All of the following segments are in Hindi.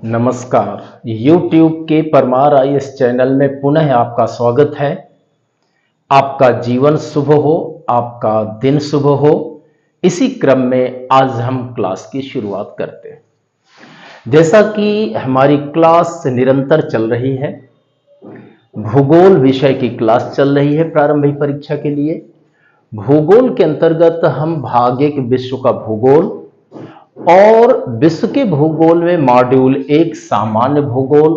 नमस्कार। YouTube के परमार आईएएस चैनल में पुनः आपका स्वागत है। आपका जीवन शुभ हो, आपका दिन शुभ हो। इसी क्रम में आज हम क्लास की शुरुआत करते हैं। जैसा कि हमारी क्लास निरंतर चल रही है, भूगोल विषय की क्लास चल रही है प्रारंभिक परीक्षा के लिए। भूगोल के अंतर्गत हम भाग 1 विश्व का भूगोल और विश्व के भूगोल में मॉड्यूल 1 सामान्य भूगोल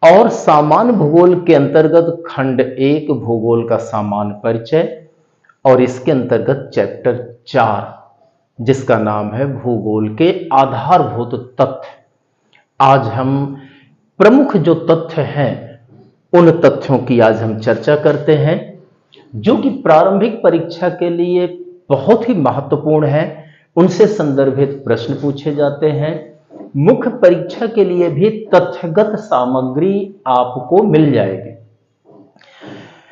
और सामान्य भूगोल के अंतर्गत खंड 1 भूगोल का सामान्य परिचय और इसके अंतर्गत चैप्टर 4 जिसका नाम है भूगोल के आधारभूत तथ्य। आज हम प्रमुख जो तथ्य हैं उन तथ्यों की आज हम चर्चा करते हैं जो कि प्रारंभिक परीक्षा के लिए बहुत ही महत्वपूर्ण है। उनसे संदर्भित प्रश्न पूछे जाते हैं। मुख्य परीक्षा के लिए भी तथ्यगत सामग्री आपको मिल जाएगी।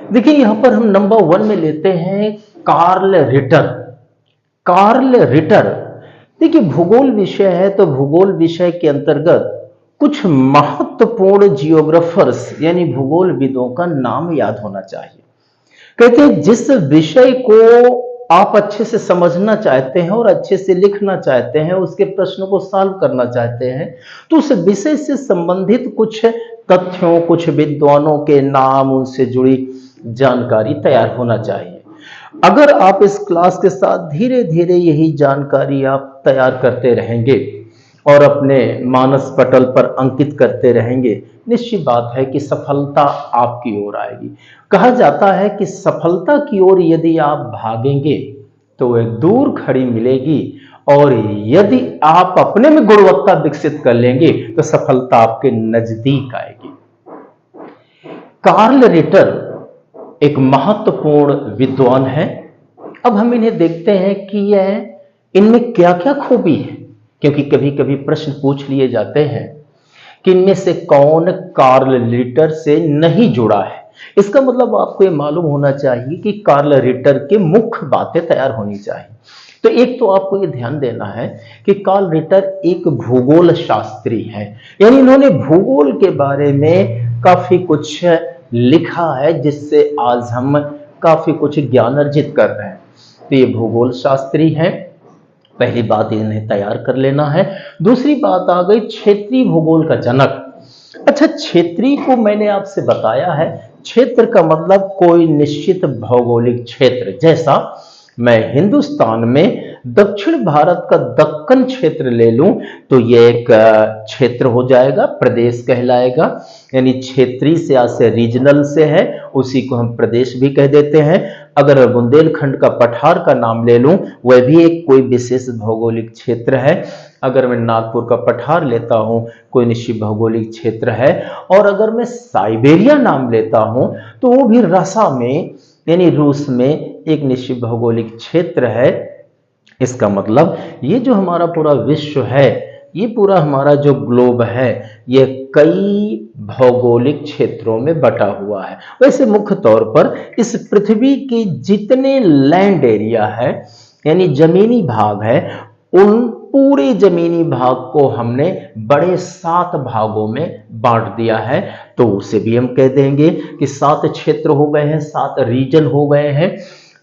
देखिए, यहां पर हम नंबर 1 में लेते हैं कार्ल रिटर। कार्ल रिटर, देखिए भूगोल विषय है तो भूगोल विषय के अंतर्गत कुछ महत्वपूर्ण जियोग्राफर्स यानी भूगोलविदों का नाम याद होना चाहिए। कहते हैं जिस विषय को आप अच्छे से समझना चाहते हैं और अच्छे से लिखना चाहते हैं, उसके प्रश्नों को सॉल्व करना चाहते हैं, तो उस विषय से संबंधित कुछ तथ्यों, कुछ विद्वानों के नाम, उनसे जुड़ी जानकारी तैयार होना चाहिए। अगर आप इस क्लास के साथ धीरे धीरे यही जानकारी आप तैयार करते रहेंगे और अपने मानस पटल पर अंकित करते रहेंगे, निश्चित बात है कि सफलता आपकी ओर आएगी। कहा जाता है कि सफलता की ओर यदि आप भागेंगे तो वह दूर खड़ी मिलेगी और यदि आप अपने में गुणवत्ता विकसित कर लेंगे तो सफलता आपके नजदीक आएगी। कार्ल रिटर एक महत्वपूर्ण विद्वान है। अब हम इन्हें देखते हैं कि यह इनमें क्या क्या खूबी है, क्योंकि कभी कभी प्रश्न पूछ लिए जाते हैं कि इनमें से कौन कार्ल रिटर से नहीं जुड़ा है। इसका मतलब आपको ये मालूम होना चाहिए कि कार्ल रिटर के मुख्य बातें तैयार होनी चाहिए। तो एक तो आपको ये ध्यान देना है कि कार्ल रिटर एक भूगोल शास्त्री है, यानी इन्होंने भूगोल के बारे में काफी कुछ लिखा है जिससे आज हम काफी कुछ ज्ञान अर्जित कर रहे हैं। तो ये भूगोल शास्त्री हैं, पहली बात इन्हें तैयार कर लेना है। दूसरी बात आ गई क्षेत्रीय भूगोल का जनक। अच्छा, क्षेत्रीय को मैंने आपसे बताया है, क्षेत्र का मतलब कोई निश्चित भौगोलिक क्षेत्र। जैसा मैं हिंदुस्तान में दक्षिण भारत का दक्कन क्षेत्र ले लूं तो यह एक क्षेत्र हो जाएगा, प्रदेश कहलाएगा। यानी क्षेत्रीय से आज से रीजनल से है, उसी को हम प्रदेश भी कह देते हैं। अगर बुंदेलखंड का पठार का नाम ले लूं, वह भी एक कोई विशेष भौगोलिक क्षेत्र है। अगर मैं नागपुर का पठार लेता हूं, कोई निश्चित भौगोलिक क्षेत्र है। और अगर मैं साइबेरिया नाम लेता हूं तो वो भी रसा में यानी रूस में एक निश्चित भौगोलिक क्षेत्र है। इसका मतलब ये जो हमारा पूरा विश्व है, ये पूरा हमारा जो ग्लोब है, ये कई भौगोलिक क्षेत्रों में बटा हुआ है। वैसे मुख्य तौर पर इस पृथ्वी के जितने लैंड एरिया है यानी जमीनी भाग है, उन पूरे जमीनी भाग को हमने बड़े 7 भागों में बांट दिया है। तो उसे भी हम कह देंगे कि 7 क्षेत्र हो गए हैं, 7 रीजन हो गए हैं।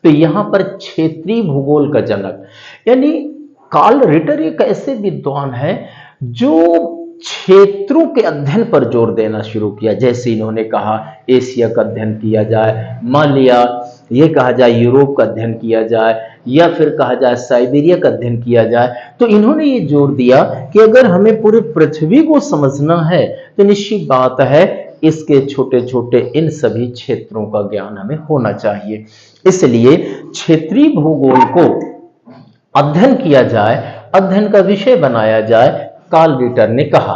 तो यहां पर क्षेत्रीय भूगोल का जनक यानी कार्ल रिटर एक ऐसे विद्वान है जो क्षेत्रों के अध्ययन पर जोर देना शुरू किया। जैसे इन्होंने कहा एशिया का अध्ययन किया जाए, मान लिया ये कहा जाए यूरोप का अध्ययन किया जाए, या फिर कहा जाए साइबेरिया का अध्ययन किया जाए, तो इन्होंने ये जोर दिया कि अगर हमें पूरी पृथ्वी को समझना है तो निश्चित बात है इसके छोटे छोटे इन सभी क्षेत्रों का ज्ञान हमें होना चाहिए। इसलिए क्षेत्रीय भूगोल को अध्ययन किया जाए, अध्ययन का विषय बनाया जाए, कार्ल रिटर ने कहा।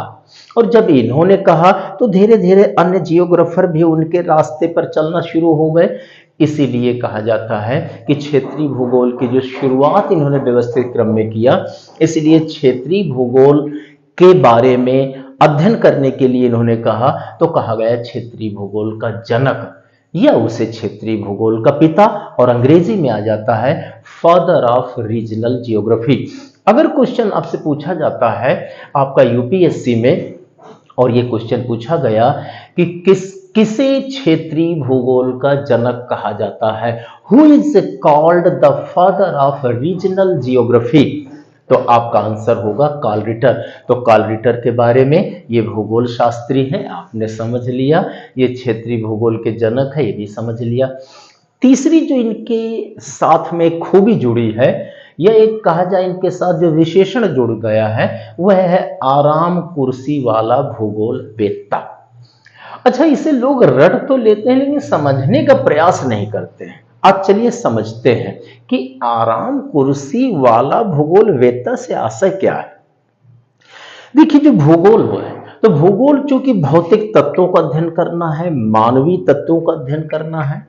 और जब इन्होंने कहा तो धीरे धीरे अन्य जियोग्राफर भी उनके रास्ते पर चलना शुरू हो गए। इसीलिए कहा जाता है कि क्षेत्रीय भूगोल की जो शुरुआत इन्होंने व्यवस्थित क्रम में किया, इसलिए क्षेत्रीय भूगोल के बारे में अध्ययन करने के लिए इन्होंने कहा तो कहा गया क्षेत्रीय भूगोल का जनक या उसे क्षेत्रीय भूगोल का पिता, और अंग्रेजी में आ जाता है फादर ऑफ रीजनल जियोग्राफी। अगर क्वेश्चन आपसे पूछा जाता है आपका यूपीएससी में, और ये क्वेश्चन पूछा गया कि किसे क्षेत्रीय भूगोल का जनक कहा जाता है, who is called the father of regional geography, तो आपका आंसर होगा कार्ल रिटर। तो कार्ल रिटर के बारे में ये भूगोल शास्त्री है, आपने समझ लिया, ये क्षेत्रीय भूगोल के जनक है, ये भी समझ लिया। तीसरी जो इनके साथ में खूबी जुड़ी है, यह एक कहा जाए इनके साथ जो विशेषण जुड़ गया है, वह है आराम कुर्सी वाला भूगोल वेत्ता। अच्छा, इसे लोग रट तो लेते हैं लेकिन समझने का प्रयास नहीं करते हैं। अब चलिए समझते हैं कि आराम कुर्सी वाला भूगोल वेत्ता से आशय क्या है। देखिए, जो भूगोल है, तो भूगोल चूंकि भौतिक तत्वों का अध्ययन करना है, मानवीय तत्वों का अध्ययन करना है,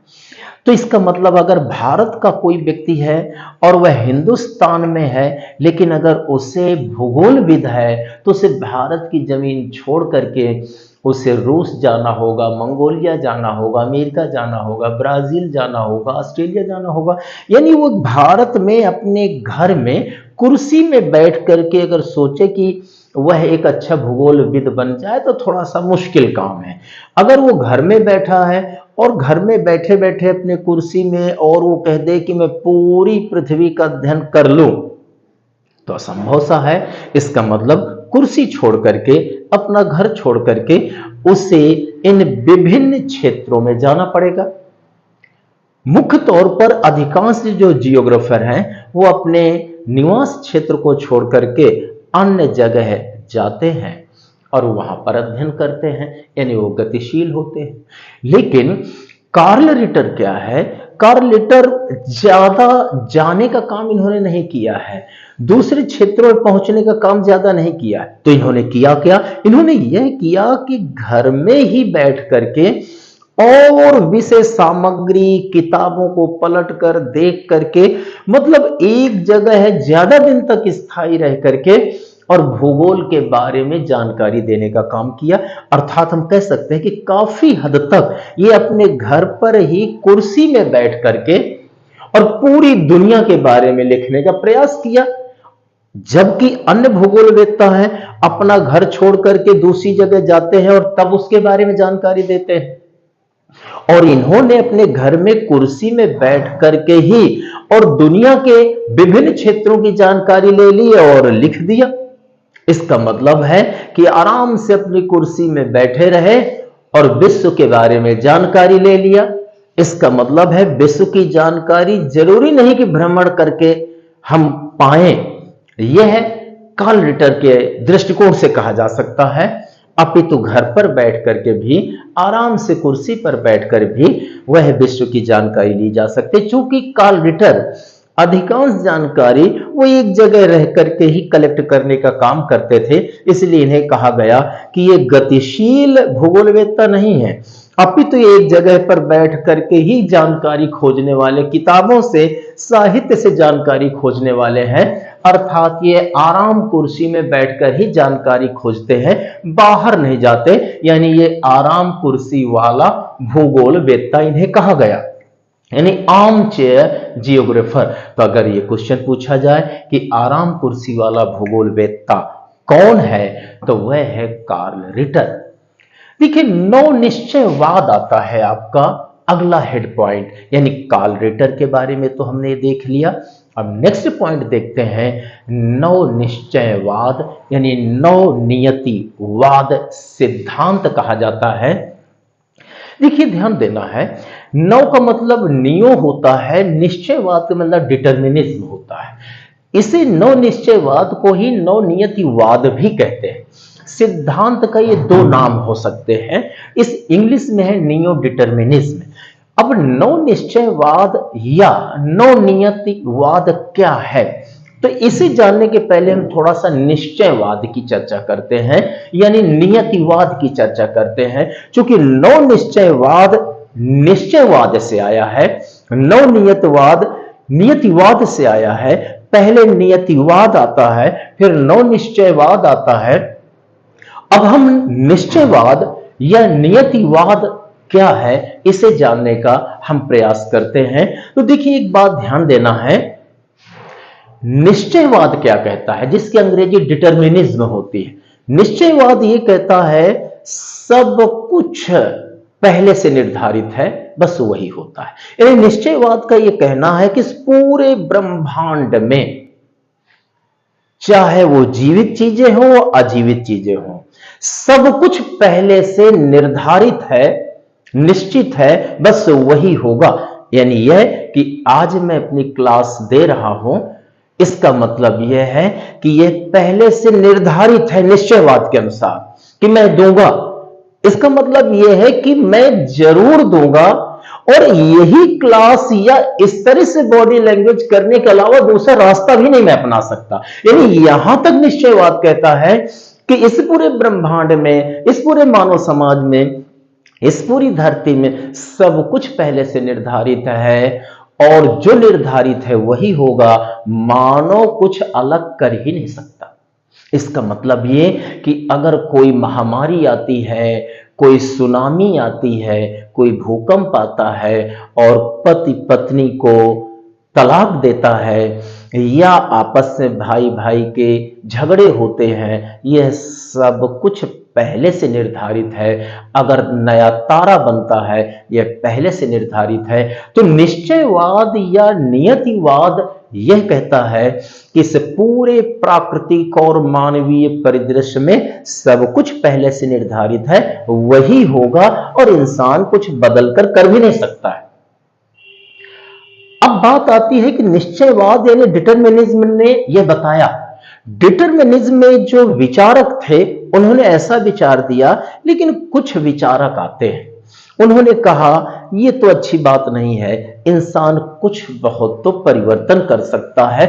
तो इसका मतलब अगर भारत का कोई व्यक्ति है और वह हिंदुस्तान में है, लेकिन अगर उसे भूगोलविद है तो उसे भारत की जमीन छोड़ करके उसे रूस जाना होगा, मंगोलिया जाना होगा, अमेरिका जाना होगा, ब्राजील जाना होगा, ऑस्ट्रेलिया जाना होगा। यानी वो भारत में अपने घर में कुर्सी में बैठ करके अगर सोचे कि वह एक अच्छा भूगोलविद बन जाए तो थोड़ा सा मुश्किल काम है। अगर वो घर में बैठा है और घर में बैठे बैठे अपने कुर्सी में और वो कह दे कि मैं पूरी पृथ्वी का अध्ययन कर लूं, तो असंभव सा है। इसका मतलब कुर्सी छोड़ करके, अपना घर छोड़ करके उसे इन विभिन्न क्षेत्रों में जाना पड़ेगा। मुख्य तौर पर अधिकांश जो जियोग्राफर हैं वो अपने निवास क्षेत्र को छोड़ करके अन्य जगह जाते हैं और वहां पर अध्ययन करते हैं, यानी वो गतिशील होते हैं। लेकिन कार्ल रिटर क्या है, कार्ल रिटर ज्यादा जाने का काम इन्होंने नहीं किया है, दूसरे क्षेत्रों में पहुंचने का काम ज्यादा नहीं किया है। तो इन्होंने किया क्या, इन्होंने यह किया कि घर में ही बैठ करके और विषय सामग्री किताबों को पलट कर देख करके, मतलब एक जगह है ज्यादा दिन तक स्थायी रह करके और भूगोल के बारे में जानकारी देने का काम किया। अर्थात हम कह सकते हैं कि काफी हद तक ये अपने घर पर ही कुर्सी में बैठ करके और पूरी दुनिया के बारे में लिखने का प्रयास किया। जबकि अन्य भूगोलवेत्ता हैं अपना घर छोड़ करके दूसरी जगह जाते हैं और तब उसके बारे में जानकारी देते हैं, और इन्होंने अपने घर में कुर्सी में बैठ करके ही और दुनिया के विभिन्न क्षेत्रों की जानकारी ले ली और लिख दिया। इसका मतलब है कि आराम से अपनी कुर्सी में बैठे रहे और विश्व के बारे में जानकारी ले लिया। इसका मतलब है विश्व की जानकारी जरूरी नहीं कि भ्रमण करके हम पाए, यह कार्ल रिटर के दृष्टिकोण से कहा जा सकता है। अपितु घर पर बैठ करके भी, आराम से कुर्सी पर बैठकर भी वह विश्व की जानकारी ली जा सकती है। चूंकि कार्ल रिटर अधिकांश जानकारी वो एक जगह रह करके ही कलेक्ट करने का काम करते थे, इसलिए इन्हें कहा गया कि ये गतिशील भूगोलवेत्ता नहीं है, अपितु ये एक जगह पर बैठ करके ही जानकारी खोजने वाले, किताबों से, साहित्य से जानकारी खोजने वाले हैं। अर्थात ये आराम कुर्सी में बैठकर ही जानकारी खोजते हैं, बाहर नहीं जाते, यानी ये आराम कुर्सी वाला भूगोलवेत्ता इन्हें कहा गया, यानी आर्म चेयर जियोग्राफर। तो अगर ये क्वेश्चन पूछा जाए कि आराम कुर्सी वाला भूगोलवेत्ता कौन है, तो वह है कार्ल रिटर। देखिए, नौ निश्चयवाद आता है आपका अगला हेड पॉइंट, यानी कार्ल रिटर के बारे में तो हमने देख लिया। अब नेक्स्ट पॉइंट देखते हैं, नौ निश्चयवाद यानी नौ नियतिवाद सिद्धांत कहा जाता है। देखिए, ध्यान देना है, नौ का मतलब नियो होता है, निश्चयवाद का मतलब डिटर्मिनिज्म होता है। इसे नौ निश्चयवाद को ही नौ नियतिवाद भी कहते हैं। सिद्धांत का ये दो नाम हो सकते हैं, इस इंग्लिश में है नियो डिटर्मिनिज्म। अब नौ निश्चयवाद या नौ नियतिवाद क्या है, तो इसे जानने के पहले हम थोड़ा सा निश्चयवाद की चर्चा करते हैं, यानी नियतिवाद की चर्चा करते हैं। क्योंकि नौ निश्चयवाद निश्चयवाद से आया है, नौ नियतिवाद नियतिवाद से आया है। पहले नियतिवाद आता है, फिर नौ निश्चयवाद आता है। अब हम निश्चयवाद या नियतिवाद क्या है, इसे जानने का हम प्रयास करते हैं। तो देखिए, एक बात ध्यान देना है, निश्चयवाद क्या कहता है, जिसकी अंग्रेजी डिटर्मिनिज्म होती है। निश्चयवाद ये कहता है सब कुछ पहले से निर्धारित है, बस वही होता है। यानी निश्चयवाद का यह कहना है कि इस पूरे ब्रह्मांड में चाहे वो जीवित चीजें हो अजीवित चीजें हो, सब कुछ पहले से निर्धारित है, निश्चित है, बस वही होगा। यानी यह कि आज मैं अपनी क्लास दे रहा हूं, इसका मतलब यह है कि यह पहले से निर्धारित है निश्चयवाद के अनुसार कि मैं दूंगा। इसका मतलब यह है कि मैं जरूर दूंगा, और यही क्लास या इस तरह से बॉडी लैंग्वेज करने के अलावा दूसरा रास्ता भी नहीं मैं अपना सकता। यानी यहां तक निश्चयवाद कहता है कि इस पूरे ब्रह्मांड में, इस पूरे मानव समाज में, इस पूरी धरती में सब कुछ पहले से निर्धारित है, और जो निर्धारित है वही होगा, मानव कुछ अलग कर ही नहीं सकता। इसका मतलब ये कि अगर कोई महामारी आती है, कोई सुनामी आती है, कोई भूकंप आता है और पति पत्नी को तलाक देता है, या आपस में भाई भाई के झगड़े होते हैं, यह सब कुछ पहले से निर्धारित है। अगर नया तारा बनता है, यह पहले से निर्धारित है। तो निश्चयवाद या नियतिवाद यह कहता है कि इस पूरे प्राकृतिक और मानवीय परिदृश्य में सब कुछ पहले से निर्धारित है, वही होगा, और इंसान कुछ बदल कर भी नहीं सकता है। अब बात आती है कि निश्चयवाद यानी डिटरमिनिज्म ने यह बताया। डिटरमिनिज्म में जो विचारक थे उन्होंने ऐसा विचार दिया, लेकिन कुछ विचारक आते हैं, उन्होंने कहा यह तो अच्छी बात नहीं है, इंसान कुछ बहुत तो परिवर्तन कर सकता है,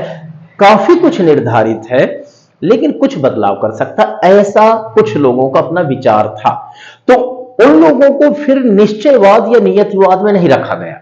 काफी कुछ निर्धारित है लेकिन कुछ बदलाव कर सकता। ऐसा कुछ लोगों का अपना विचार था। तो उन लोगों को फिर निश्चयवाद या नियतिवाद में नहीं रखा गया।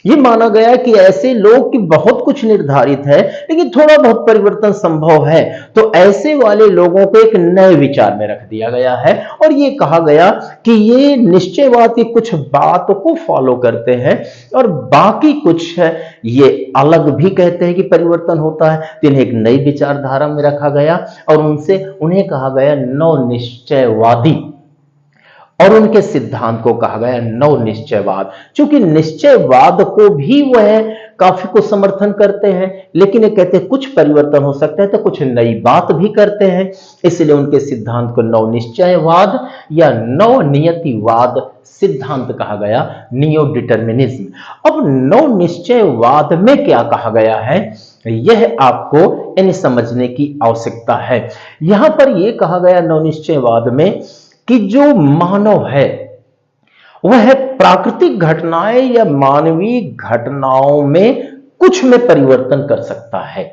यह माना गया कि ऐसे लोग कि बहुत कुछ निर्धारित है लेकिन थोड़ा बहुत परिवर्तन संभव है, तो ऐसे वाले लोगों को एक नए विचार में रख दिया गया है, और यह कहा गया कि ये निश्चयवाद की कुछ बातों को फॉलो करते हैं और बाकी कुछ है ये अलग भी कहते हैं कि परिवर्तन होता है। तो इन्हें एक नई विचारधारा में रखा गया और उन्हें कहा गया नव निश्चयवादी, और उनके सिद्धांत को कहा गया नव निश्चयवाद। चूंकि निश्चयवाद को भी वह काफी को समर्थन करते हैं, लेकिन ये कहते हैं कुछ परिवर्तन हो सकता है, तो कुछ नई बात भी करते हैं, इसलिए उनके सिद्धांत को नव निश्चयवाद या नव नियतिवाद सिद्धांत कहा गया, नियो डिटर्मिनिज्म। अब नव निश्चयवाद में क्या कहा गया है, यह आपको इन्हें समझने की आवश्यकता है। यहां पर यह कहा गया नव निश्चयवाद में कि जो मानव है वह प्राकृतिक घटनाएं या मानवीय घटनाओं में कुछ में परिवर्तन कर सकता है।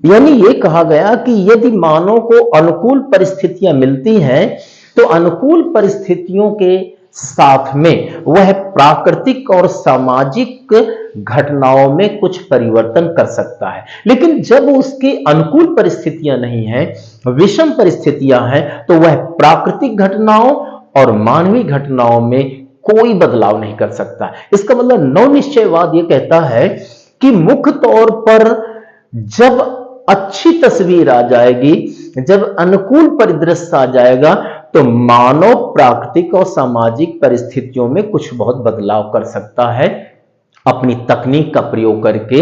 यानी यह कहा गया कि यदि मानव को अनुकूल परिस्थितियां मिलती हैं, तो अनुकूल परिस्थितियों के साथ में वह प्राकृतिक और सामाजिक घटनाओं में कुछ परिवर्तन कर सकता है। लेकिन जब उसकी अनुकूल परिस्थितियां नहीं हैं, विषम परिस्थितियां हैं, तो वह प्राकृतिक घटनाओं और मानवीय घटनाओं में कोई बदलाव नहीं कर सकता। इसका मतलब नव निश्चयवाद यह कहता है कि मुख्य तौर पर जब अच्छी तस्वीर आ जाएगी, जब अनुकूल परिदृश्य आ जाएगा, तो मानव प्राकृतिक और सामाजिक परिस्थितियों में कुछ बहुत बदलाव कर सकता है अपनी तकनीक का प्रयोग करके,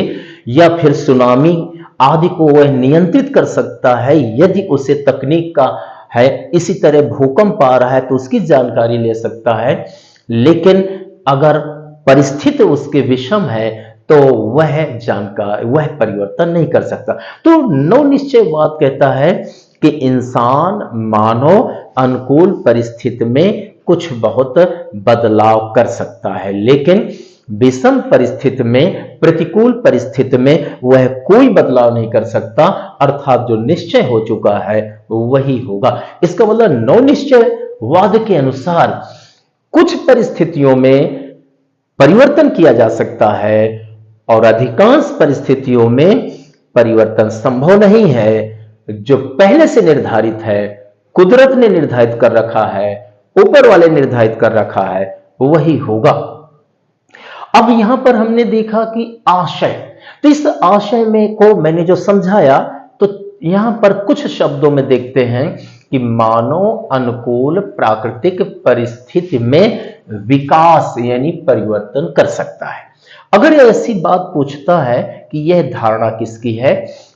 या फिर सुनामी आदि को वह नियंत्रित कर सकता है यदि उसे तकनीक का है। इसी तरह भूकंप आ रहा है तो उसकी जानकारी ले सकता है, लेकिन अगर परिस्थिति उसके विषम है तो वह परिवर्तन नहीं कर सकता। तो नव निश्चयवाद कहता है कि इंसान मानव अनुकूल परिस्थिति में कुछ बहुत बदलाव कर सकता है, लेकिन विषम परिस्थिति में, प्रतिकूल परिस्थिति में वह कोई बदलाव नहीं कर सकता, अर्थात जो निश्चय हो चुका है वही होगा। इसका मतलब नव निश्चयवाद के अनुसार कुछ परिस्थितियों में परिवर्तन किया जा सकता है और अधिकांश परिस्थितियों में परिवर्तन संभव नहीं है। जो पहले से निर्धारित है, कुदरत ने निर्धारित कर रखा है, ऊपर वाले निर्धारित कर रखा है, वही होगा। अब यहां पर हमने देखा कि आशय, तो इस आशय में को मैंने जो समझाया, तो यहां पर कुछ शब्दों में देखते हैं कि मानव अनुकूल प्राकृतिक परिस्थिति में विकास यानी परिवर्तन कर सकता है। अगर ऐसी बात पूछता है कि यह धारणा किसकी है,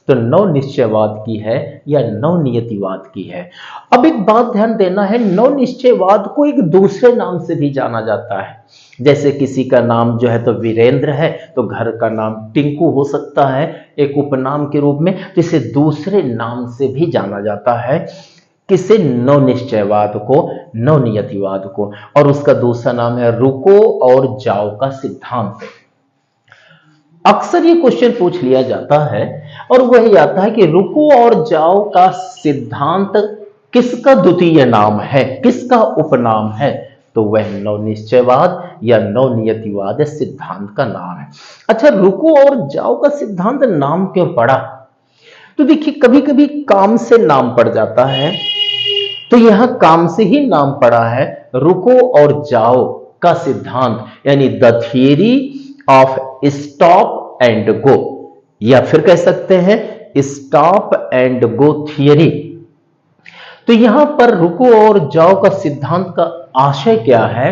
तो नव निश्चयवाद की है या नव नियतिवाद की है। अब एक बात ध्यान देना है, नव निश्चयवाद को एक दूसरे नाम से भी जाना जाता है। जैसे किसी का नाम जो है तो वीरेंद्र है, तो घर का नाम टिंकू हो सकता है एक उपनाम के रूप में, तो इसे दूसरे नाम से भी जाना जाता है। किसे? नव निश्चयवाद को, नव नियतिवाद को। और उसका दूसरा नाम है रुको और जाओ का सिद्धांत। अक्सर ये क्वेश्चन पूछ लिया जाता है और वही आता है कि रुको और जाओ का सिद्धांत किसका द्वितीय नाम है, किसका उपनाम है? तो वह नव निश्चयवाद या नव नियतिवाद सिद्धांत का नाम है। अच्छा, रुको और जाओ का सिद्धांत नाम क्यों पड़ा? तो देखिए, कभी कभी काम से नाम पड़ जाता है, तो यहां काम से ही नाम पड़ा है रुको और जाओ का सिद्धांत, यानी the theory of stop and go, या फिर कह सकते हैं स्टॉप एंड गो थियरी। तो यहां पर रुको और जाओ का सिद्धांत का आशय क्या है?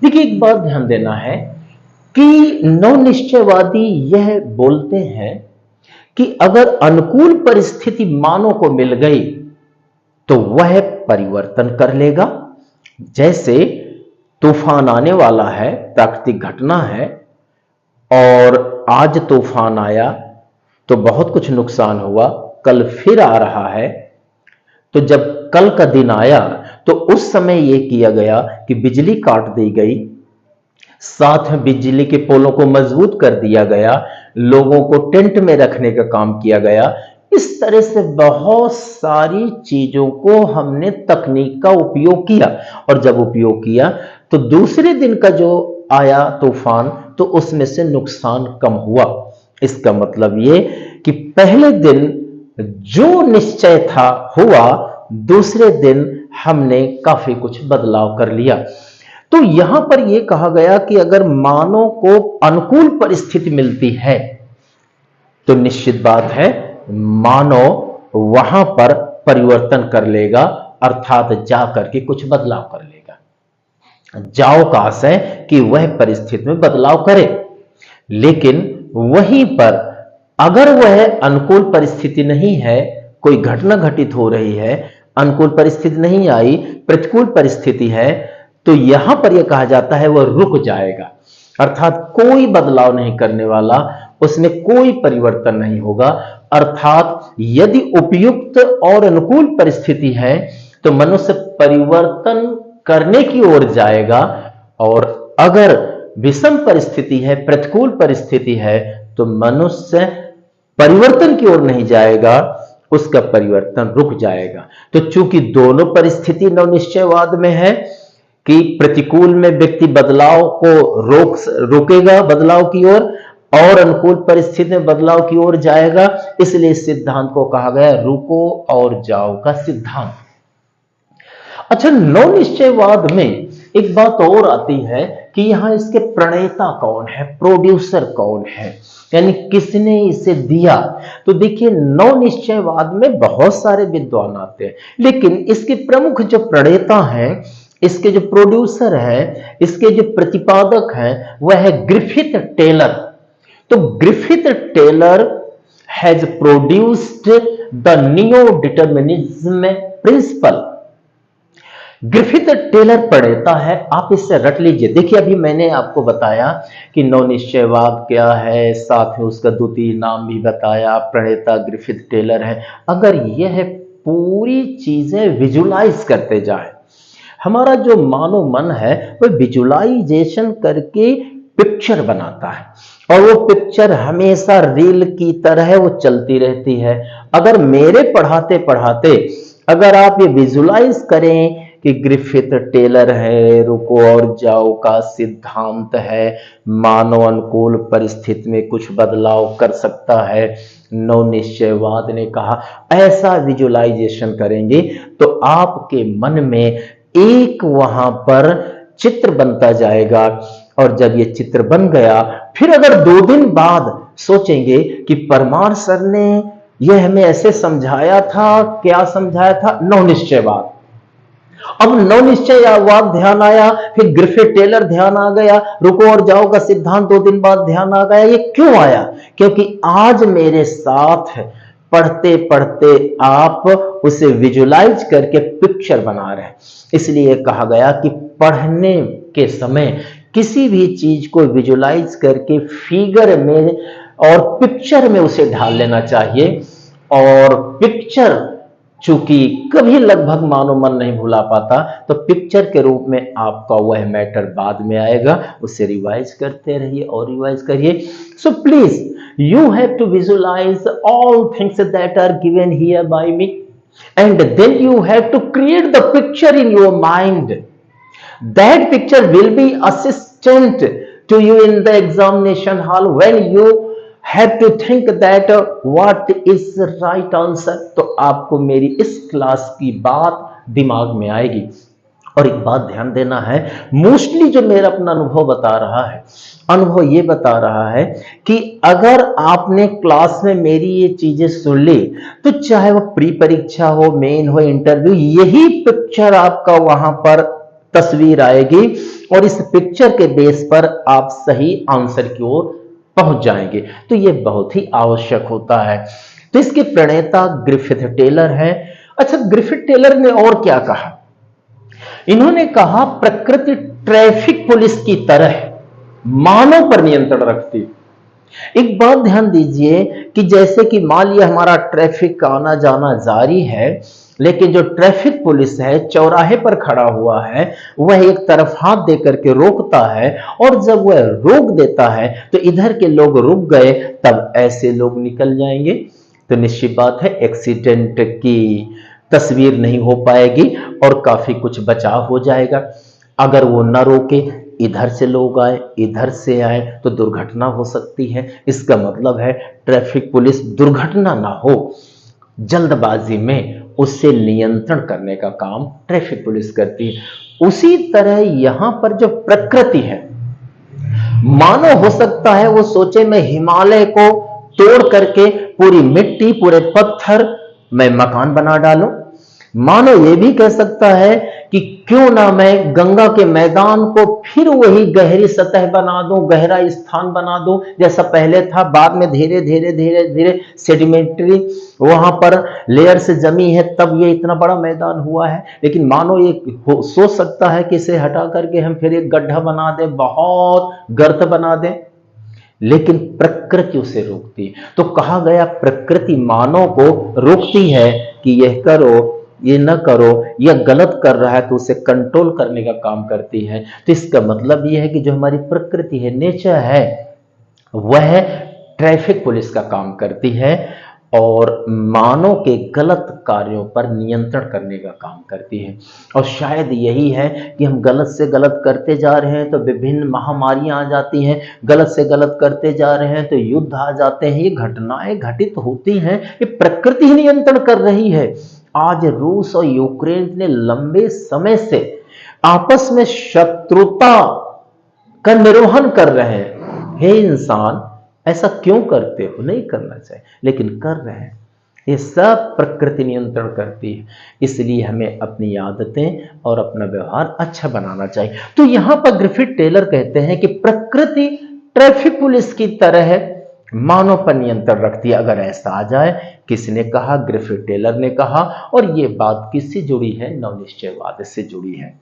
देखिए, एक बात ध्यान देना है कि नव निश्चयवादी यह बोलते हैं कि अगर अनुकूल परिस्थिति मानव को मिल गई तो वह परिवर्तन कर लेगा। जैसे तूफान आने वाला है, प्राकृतिक घटना है, और आज तूफान आया तो बहुत कुछ नुकसान हुआ, कल फिर आ रहा है। तो जब कल का दिन आया तो उस समय यह किया गया कि बिजली काट दी गई, साथ में बिजली के पोलों को मजबूत कर दिया गया, लोगों को टेंट में रखने का काम किया गया। इस तरह से बहुत सारी चीजों को हमने तकनीक का उपयोग किया, और जब उपयोग किया तो दूसरे दिन का जो आया तूफान, तो उसमें से नुकसान कम हुआ। इसका मतलब ये कि पहले दिन जो निश्चय था हुआ, दूसरे दिन हमने काफी कुछ बदलाव कर लिया। तो यहां पर यह कहा गया कि अगर मानव को अनुकूल परिस्थिति मिलती है तो निश्चित बात है मानव वहां पर परिवर्तन कर लेगा, अर्थात जा करके कुछ बदलाव कर लेगा। जाओ का आशय कि वह परिस्थिति में बदलाव करे, लेकिन वहीं पर अगर वह अनुकूल परिस्थिति नहीं है, कोई घटना घटित हो रही है, अनुकूल परिस्थिति नहीं आई, प्रतिकूल परिस्थिति है, तो यहां पर यह कहा जाता है वह रुक जाएगा, अर्थात कोई बदलाव नहीं करने वाला, उसमें कोई परिवर्तन नहीं होगा। अर्थात यदि उपयुक्त और अनुकूल परिस्थिति है तो मनुष्य परिवर्तन करने की ओर जाएगा, और अगर विषम परिस्थिति है, प्रतिकूल परिस्थिति है, तो मनुष्य परिवर्तन की ओर नहीं जाएगा, उसका परिवर्तन रुक जाएगा। तो चूंकि दोनों परिस्थिति नवनिश्चयवाद में है कि प्रतिकूल में व्यक्ति बदलाव को रोकेगा बदलाव की ओर, और अनुकूल परिस्थिति में बदलाव की ओर जाएगा, इसलिए इस सिद्धांत को कहा गया रुको और जाओ का सिद्धांत। अच्छा, नव निश्चयवाद में एक बात और आती है कि यहां इसके प्रणेता कौन है, प्रोड्यूसर कौन है, यानी किसने इसे दिया। तो देखिए, नव निश्चयवाद में बहुत सारे विद्वान आते हैं, लेकिन इसके प्रमुख जो प्रणेता हैं, इसके जो प्रोड्यूसर हैं, इसके जो प्रतिपादक हैं, वह है ग्रिफिथ टेलर। तो Griffith Taylor has produced the neo determinism principle. Griffith Taylor प्रणेता है, आप इससे रट लीजिए। देखिए, अभी मैंने आपको बताया कि नव निश्चयवाद क्या है, साथ में उसका द्वितीय नाम भी बताया, प्रणेता ग्रिफिथ टेलर है। अगर यह पूरी चीजें विजुलाइज करते जाए, हमारा जो मानव मन है वह विजुलाइजेशन करके पिक्चर बनाता है, और वो पिक्चर हमेशा रील की तरह वो चलती रहती है। अगर मेरे पढ़ाते पढ़ाते अगर आप ये विजुलाइज करें कि ग्रिफिथ टेलर है, रुको और जाओ का सिद्धांत है, मानव अनुकूल परिस्थिति में कुछ बदलाव कर सकता है, नव निश्चयवाद ने कहा, ऐसा विजुलाइजेशन करेंगे तो आपके मन में एक वहां पर चित्र बनता जाएगा। और जब ये चित्र बन गया, फिर अगर 2 दिन बाद सोचेंगे कि परमार सर ने यह हमें ऐसे समझाया था, क्या समझाया था? नौ निश्चयवाद। अब नौ निश्चयवाद ध्यान आया, फिर ग्रिफिथ टेलर ध्यान आ गया, रुको और जाओ का सिद्धांत 2 दिन बाद ध्यान आ गया। ये क्यों आया? क्योंकि आज मेरे साथ पढ़ते पढ़ते आप उसे विजुलाइज करके पिक्चर बना रहे हैं। इसलिए कहा गया कि पढ़ने के समय किसी भी चीज को विजुलाइज करके फिगर में और पिक्चर में उसे ढाल लेना चाहिए। और पिक्चर चूंकि कभी लगभग मानो मन नहीं भुला पाता, तो पिक्चर के रूप में आपका वह मैटर बाद में आएगा, उसे रिवाइज करते रहिए और रिवाइज करिए। So please you have to visualise all things that are given here by me, and then you have to create the picture in your mind. That picture will be assistant to you in the examination hall when you have to think that what is the right answer. तो आपको मेरी इस क्लास की बात दिमाग में आएगी। और एक बात ध्यान देना है, मोस्टली जो मेरा अपना अनुभव बता रहा है, अनुभव ये बता रहा है कि अगर आपने क्लास में मेरी ये चीजें सुन ली, तो चाहे वो प्री परीक्षा हो, मेन हो, इंटरव्यू, यही पिक्चर आपका वहां पर तस्वीर आएगी और इस पिक्चर के बेस पर आप सही आंसर की ओर पहुंच जाएंगे। तो यह बहुत ही आवश्यक होता है। तो इसके प्रणेता ग्रिफिथ टेलर हैं। अच्छा, ग्रिफिथ टेलर ने और क्या कहा? इन्होंने कहा प्रकृति ट्रैफिक पुलिस की तरह मानव पर नियंत्रण रखती। एक बात ध्यान दीजिए कि जैसे कि मान लिया हमारा ट्रैफिक का आना जाना जारी है, लेकिन जो ट्रैफिक पुलिस है चौराहे पर खड़ा हुआ है, वह एक तरफ हाथ दे करके रोकता है, और जब वह रोक देता है तो इधर के लोग रुक गए, तब ऐसे लोग निकल जाएंगे, तो निश्चित बात है एक्सीडेंट की तस्वीर नहीं हो पाएगी और काफी कुछ बचाव हो जाएगा। अगर वो न रोके, इधर से लोग आए, इधर से आए, तो दुर्घटना हो सकती है। इसका मतलब है ट्रैफिक पुलिस दुर्घटना ना हो, जल्दबाजी में उससे नियंत्रण करने का काम ट्रैफिक पुलिस करती है। उसी तरह यहां पर जो प्रकृति है, मानो हो सकता है वो सोचे मैं हिमालय को तोड़ करके पूरी मिट्टी, पूरे पत्थर मैं मकान बना डालूं। मानो ये भी कह सकता है कि क्यों ना मैं गंगा के मैदान को फिर वही गहरी सतह बना दूं, गहरा स्थान बना दूं जैसा पहले था। बाद में धीरे धीरे धीरे धीरे सेडिमेंट्री वहां पर लेयर से जमी है, तब ये इतना बड़ा मैदान हुआ है। लेकिन मानो ये सोच सकता है कि इसे हटा करके हम फिर एक गड्ढा बना दें, बहुत गर्त बना दें, लेकिन प्रकृति उसे रोकती है। तो कहा गया प्रकृति मानव को रोकती है कि यह करो, ये न करो, यह गलत कर रहा है, तो उसे कंट्रोल करने का काम करती है। तो इसका मतलब यह है कि जो हमारी प्रकृति है, नेचर है, वह ट्रैफिक पुलिस का काम करती है और मानव के गलत कार्यों पर नियंत्रण करने का काम करती है। और शायद यही है कि हम गलत से गलत करते जा रहे हैं तो विभिन्न महामारियां आ जाती हैं, गलत से गलत करते जा रहे हैं तो युद्ध आ जाते हैं। ये घटनाएं घटित होती हैं, ये प्रकृति ही नियंत्रण कर रही है। आज रूस और यूक्रेन ने लंबे समय से आपस में शत्रुता का निर्वहन कर रहे हैं। हे इंसान, ऐसा क्यों करते हो? नहीं करना चाहिए, लेकिन कर रहे हैं। ये सब प्रकृति नियंत्रण करती है, इसलिए हमें अपनी आदतें और अपना व्यवहार अच्छा बनाना चाहिए। तो यहां पर ग्रिफिथ टेलर कहते हैं कि प्रकृति ट्रैफिक पुलिस की तरह है, मानव पर नियंत्रण रखती है। अगर ऐसा आ जाए, किसने कहा? ग्रिफिथ टेलर ने कहा। और ये बात किससे जुड़ी है? नवनिश्चयवाद से जुड़ी है।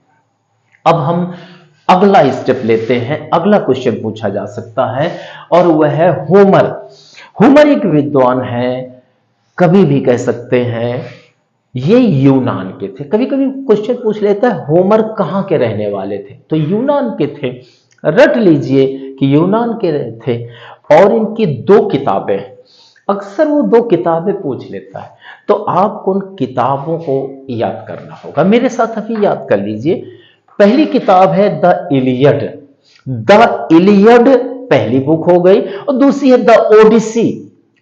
अब हम अगला स्टेप लेते हैं। अगला क्वेश्चन पूछा जा सकता है और वह है होमर। होमर एक विद्वान है, कभी भी कह सकते हैं ये यूनान के थे। कभी कभी क्वेश्चन पूछ लेता है होमर कहां के रहने वाले थे, तो यूनान के थे। रट लीजिए कि यूनान के थे। और इनकी 2 किताबें, अक्सर वो 2 किताबें पूछ लेता है, तो आपको उन किताबों को याद करना होगा। मेरे साथ अभी याद कर लीजिए। पहली किताब है द इलियड। द इलियड पहली बुक हो गई, और दूसरी है द ओडिसी।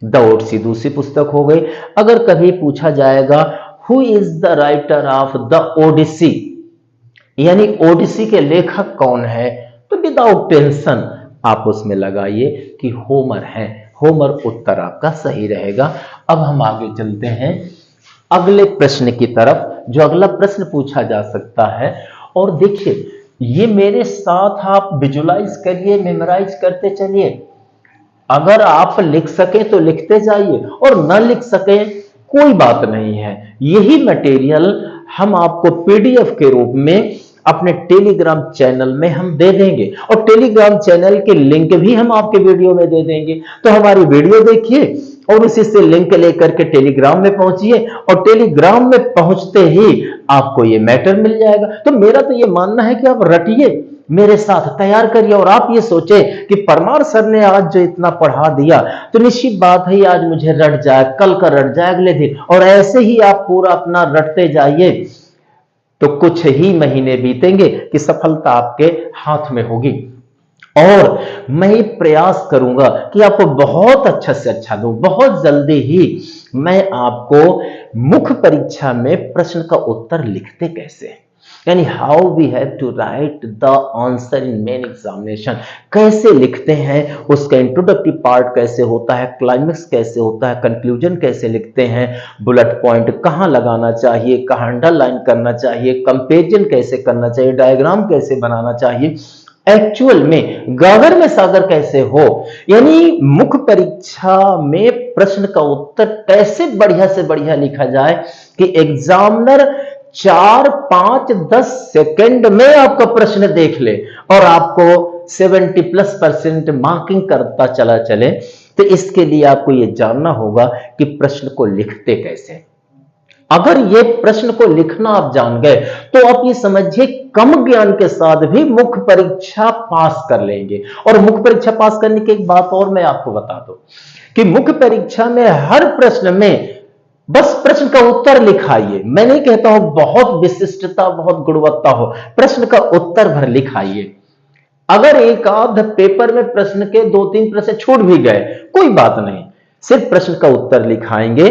द ओडिसी दूसरी पुस्तक हो गई। अगर कभी पूछा जाएगा who is the writer of the Odyssey, यानी ओडिसी के लेखक कौन है, तो विदाउट टेंशन आप उसमें लगाइए कि होमर है। होमर उत्तर आपका सही रहेगा। अब हम आगे चलते हैं अगले प्रश्न की तरफ। जो अगला प्रश्न पूछा जा सकता है, और देखिए ये मेरे साथ आप विजुलाइज करिए, मेमोराइज करते चलिए। अगर आप लिख सके तो लिखते जाइए, और न लिख सके कोई बात नहीं है। यही मटेरियल हम आपको पीडीएफ के रूप में अपने टेलीग्राम चैनल में हम दे देंगे, और टेलीग्राम चैनल के लिंक भी हम आपके वीडियो में दे देंगे। तो हमारी वीडियो देखिए और उसी से लिंक लेकर के टेलीग्राम में पहुंचिए, और टेलीग्राम में पहुंचते ही आपको ये मैटर मिल जाएगा। तो मेरा तो ये मानना है कि आप रटिए, मेरे साथ तैयार करिए, और आप ये सोचे कि परमार सर ने आज जो इतना पढ़ा दिया तो निश्चित बात है आज मुझे रट जाए, कल का रट जाए, अगले दिन, और ऐसे ही आप पूरा अपना रटते जाइए तो कुछ ही महीने बीतेंगे कि सफलता आपके हाथ में होगी। और मैं प्रयास करूंगा कि आपको बहुत अच्छा से अच्छा दूं। बहुत जल्दी ही मैं आपको मुख्य परीक्षा में प्रश्न का उत्तर लिखते कैसे, यानी how we have to write the answer in main examination, कैसे लिखते हैं, उसका इंट्रोडक्टिव पार्ट कैसे होता है, क्लाइमेक्स कैसे होता है, कंक्लूजन कैसे लिखते हैं, बुलेट पॉइंट कहां लगाना चाहिए, कहां अंडरलाइन करना चाहिए, कंपेरिजन कैसे करना चाहिए, डायग्राम कैसे बनाना चाहिए, एक्चुअल में गागर में सागर कैसे हो, यानी मुख्य परीक्षा में प्रश्न का उत्तर कैसे बढ़िया से बढ़िया लिखा जाए कि एग्जामिनर 4, 5, 10 सेकंड में आपका प्रश्न देख ले और आपको 70+% मार्किंग करता चला चले। तो इसके लिए आपको यह जानना होगा कि प्रश्न को लिखते कैसे। अगर ये प्रश्न को लिखना आप जान गए तो आप ये समझिए कम ज्ञान के साथ भी मुख्य परीक्षा पास कर लेंगे। और मुख्य परीक्षा पास करने की एक बात और मैं आपको बता दूं कि मुख्य परीक्षा में हर प्रश्न में बस प्रश्न का उत्तर लिखाइए। मैं नहीं कहता हूं बहुत विशिष्टता, बहुत गुणवत्ता हो, प्रश्न का उत्तर भर लिखाइए। अगर एक आध पेपर में प्रश्न के 2-3 प्रश्न छूट भी गए कोई बात नहीं, सिर्फ प्रश्न का उत्तर लिखाएंगे।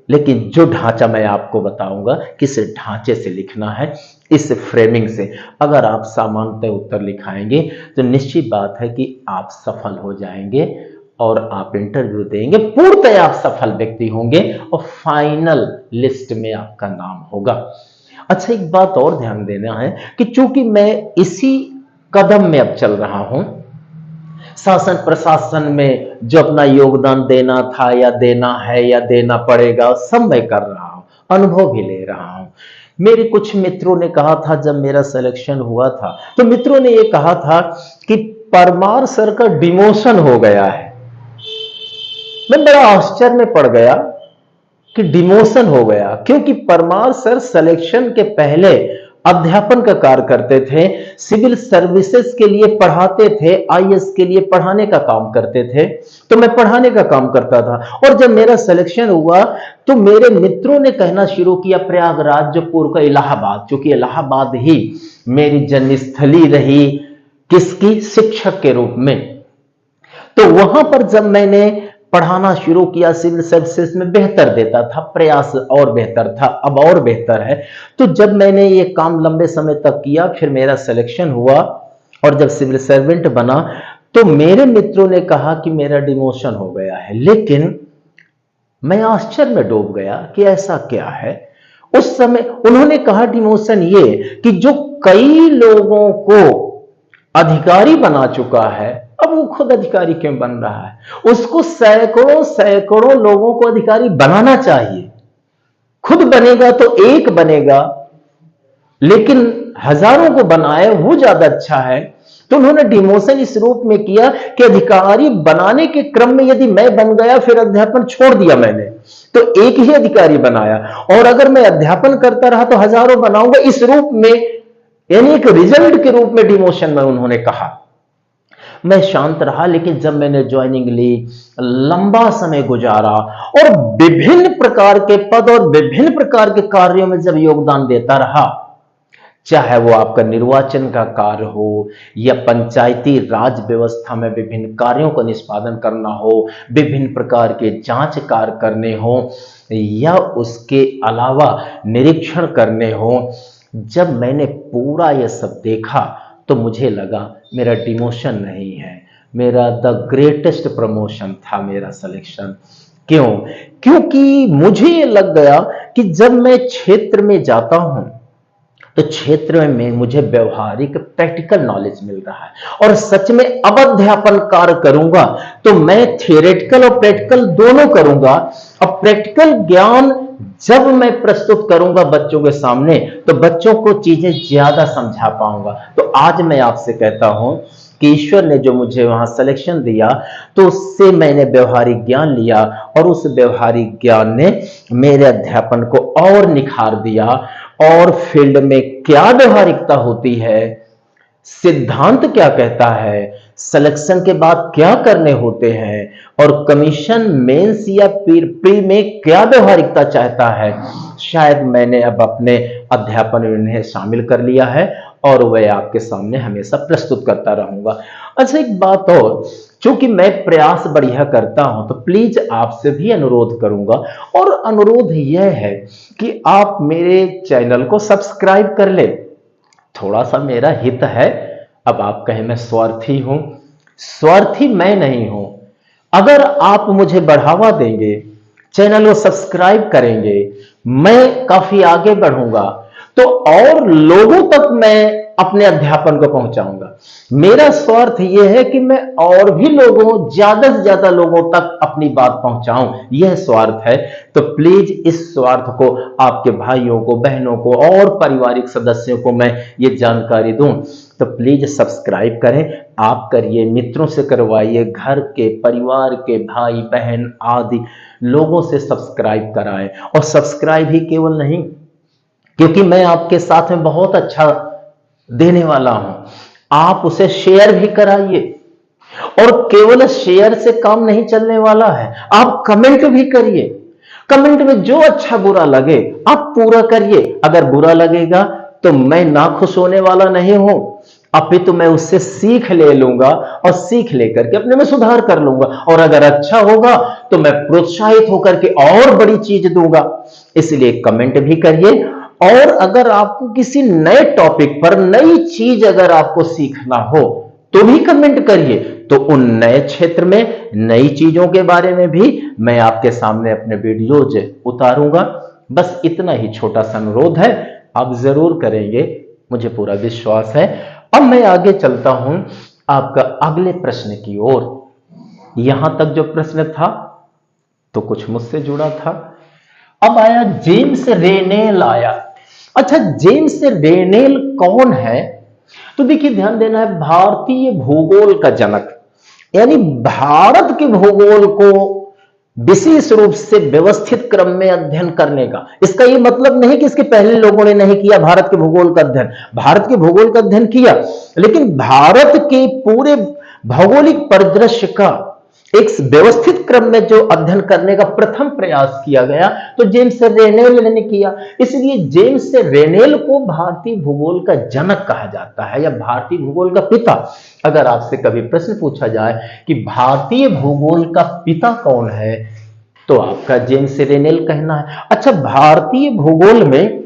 लेकिन जो ढांचा मैं आपको बताऊंगा किस ढांचे से लिखना है, इस फ्रेमिंग से अगर आप सामान्यतः उत्तर लिखाएंगे तो निश्चित बात है कि आप सफल हो जाएंगे और आप इंटरव्यू देंगे, पूर्णतः आप सफल व्यक्ति होंगे और फाइनल लिस्ट में आपका नाम होगा। अच्छा, एक बात और ध्यान देना है कि चूंकि मैं इसी कदम में अब चल रहा हूं, शासन प्रशासन में जो अपना योगदान देना था या देना है या देना पड़ेगा सब मैं कर रहा हूं, अनुभव भी ले रहा हूं। मेरे कुछ मित्रों ने कहा था जब मेरा सिलेक्शन हुआ था तो मित्रों ने यह कहा था कि परमार सर का डिमोशन हो गया है। मैं बड़ा आश्चर्य में पड़ गया कि डिमोशन हो गया, क्योंकि परमार सर सिलेक्शन के पहले अध्यापन का कार्य करते थे, सिविल सर्विसेज के लिए पढ़ाते थे, आईएएस के लिए पढ़ाने का काम करते थे, तो मैं पढ़ाने का काम करता था। और जब मेरा सिलेक्शन हुआ तो मेरे मित्रों ने कहना शुरू किया प्रयागराज जो पूर्व का इलाहाबाद, चूंकि इलाहाबाद ही मेरी जन्मस्थली रही किसकी, शिक्षक के रूप में, तो वहां पर जब मैंने पढ़ाना शुरू किया, सिविल सर्विसेज में बेहतर देता था, प्रयास और बेहतर था, अब और बेहतर है। तो जब मैंने ये काम लंबे समय तक किया, फिर मेरा सिलेक्शन हुआ और जब सिविल सर्वेंट बना तो मेरे मित्रों ने कहा कि मेरा डिमोशन हो गया है। लेकिन मैं आश्चर्य में डूब गया कि ऐसा क्या है। उस समय उन्होंने कहा डिमोशन ये कि जो कई लोगों को अधिकारी बना चुका है अब वो खुद अधिकारी क्यों बन रहा है, उसको सैकड़ों सैकड़ों लोगों को अधिकारी बनाना चाहिए। खुद बनेगा तो एक बनेगा, लेकिन हजारों को बनाए वो ज्यादा अच्छा है। तो उन्होंने डिमोशन इस रूप में किया कि अधिकारी बनाने के क्रम में यदि मैं बन गया, फिर अध्यापन छोड़ दिया मैंने, तो एक ही अधिकारी बनाया, और अगर मैं अध्यापन करता रहा तो हजारों बनाऊंगा, इस रूप में, यानी एक रिजल्ट के रूप में डिमोशन में उन्होंने कहा। मैं शांत रहा, लेकिन जब मैंने ज्वाइनिंग ली, लंबा समय गुजारा और विभिन्न प्रकार के पद और विभिन्न प्रकार के कार्यों में जब योगदान देता रहा, चाहे वो आपका निर्वाचन का कार्य हो या पंचायती राज व्यवस्था में विभिन्न कार्यों का निष्पादन करना हो, विभिन्न प्रकार के जांच कार्य करने हो या उसके अलावा निरीक्षण करने हो, जब मैंने पूरा यह सब देखा तो मुझे लगा मेरा डिमोशन नहीं है, मेरा द ग्रेटेस्ट प्रमोशन था मेरा सिलेक्शन। क्यों? क्योंकि मुझे ये लग गया कि जब मैं क्षेत्र में जाता हूं तो क्षेत्र में मुझे व्यवहारिक प्रैक्टिकल नॉलेज मिल रहा है, और सच में अब अध्यापन कार्य करूंगा तो मैं थियोरेटिकल और प्रैक्टिकल दोनों करूंगा। अब प्रैक्टिकल ज्ञान जब मैं प्रस्तुत करूंगा बच्चों के सामने तो बच्चों को चीजें ज्यादा समझा पाऊंगा। तो आज मैं आपसे कहता हूं कि ईश्वर ने जो मुझे वहां सिलेक्शन दिया तो उससे मैंने व्यवहारिक ज्ञान लिया, और उस व्यवहारिक ज्ञान ने मेरे अध्यापन को और निखार दिया। और फील्ड में क्या व्यवहारिकता होती है, सिद्धांत क्या कहता है, सिलेक्शन के बाद क्या करने होते हैं, और कमीशन मेंस या प्री में क्या व्यवहारिकता चाहता है, शायद मैंने अब अपने अध्यापन में इन्हें शामिल कर लिया है और वह आपके सामने हमेशा प्रस्तुत करता रहूंगा। अच्छा, एक बात और, चूंकि मैं प्रयास बढ़िया करता हूं तो प्लीज आपसे भी अनुरोध करूंगा, और अनुरोध यह है कि आप मेरे चैनल को सब्सक्राइब कर ले। थोड़ा सा मेरा हित है। अब आप कहें मैं स्वार्थी हूं, स्वार्थी मैं नहीं हूं। अगर आप मुझे बढ़ावा देंगे, चैनल को सब्सक्राइब करेंगे, मैं काफी आगे बढ़ूंगा तो और लोगों तक मैं अपने अध्यापन को पहुंचाऊंगा। मेरा स्वार्थ यह है कि मैं और भी लोगों, ज्यादा से ज्यादा लोगों तक अपनी बात पहुंचाऊं, यह स्वार्थ है। तो प्लीज इस स्वार्थ को आपके भाइयों को, बहनों को और पारिवारिक सदस्यों को मैं ये जानकारी दूं, तो प्लीज सब्सक्राइब करें। आप करिए, मित्रों से करवाइए, घर के, परिवार के भाई बहन आदि लोगों से सब्सक्राइब कराएं। और सब्सक्राइब ही केवल नहीं, क्योंकि मैं आपके साथ में बहुत अच्छा देने वाला हूं, आप उसे शेयर भी कराइए। और केवल शेयर से काम नहीं चलने वाला है, आप कमेंट भी करिए। कमेंट में जो अच्छा बुरा लगे आप पूरा करिए। अगर बुरा लगेगा तो मैं नाखुश होने वाला नहीं हूं, अपितु मैं उससे सीख ले लूंगा और सीख लेकर के अपने में सुधार कर लूंगा। और अगर अच्छा होगा तो मैं प्रोत्साहित होकर के और बड़ी चीज दूंगा। इसलिए कमेंट भी करिए। और अगर आपको किसी नए टॉपिक पर नई चीज अगर आपको सीखना हो तो भी कमेंट करिए, तो उन नए क्षेत्र में नई चीजों के बारे में भी मैं आपके सामने अपने वीडियोज उतारूंगा। बस इतना ही छोटा सा अनुरोध है, आप जरूर करेंगे, मुझे पूरा विश्वास है। अब मैं आगे चलता हूं आपका अगले प्रश्न की ओर। यहां तक जो प्रश्न था तो कुछ मुझसे जुड़ा था। अब आया जेम्स रेनेल आया। अच्छा, जेम्स रेनेल कौन है? तो देखिए, ध्यान देना है, भारतीय भूगोल का जनक, यानी भारत के भूगोल को विशेष रूप से व्यवस्थित क्रम में अध्ययन करने का। इसका यह मतलब नहीं कि इसके पहले लोगों ने नहीं किया भारत के भूगोल का अध्ययन, भारत के भूगोल का अध्ययन किया, लेकिन भारत के पूरे भौगोलिक परिदृश्य का एक व्यवस्थित क्रम में जो अध्ययन करने का प्रथम प्रयास किया गया तो जेम्स रेनेल ने किया। इसलिए जेम्स रेनेल को भारतीय भूगोल का जनक कहा जाता है, या भारतीय भूगोल का पिता। अगर आपसे कभी प्रश्न पूछा जाए कि भारतीय भूगोल का पिता कौन है, तो आपका जेम्स रेनेल कहना है। अच्छा, भारतीय भूगोल में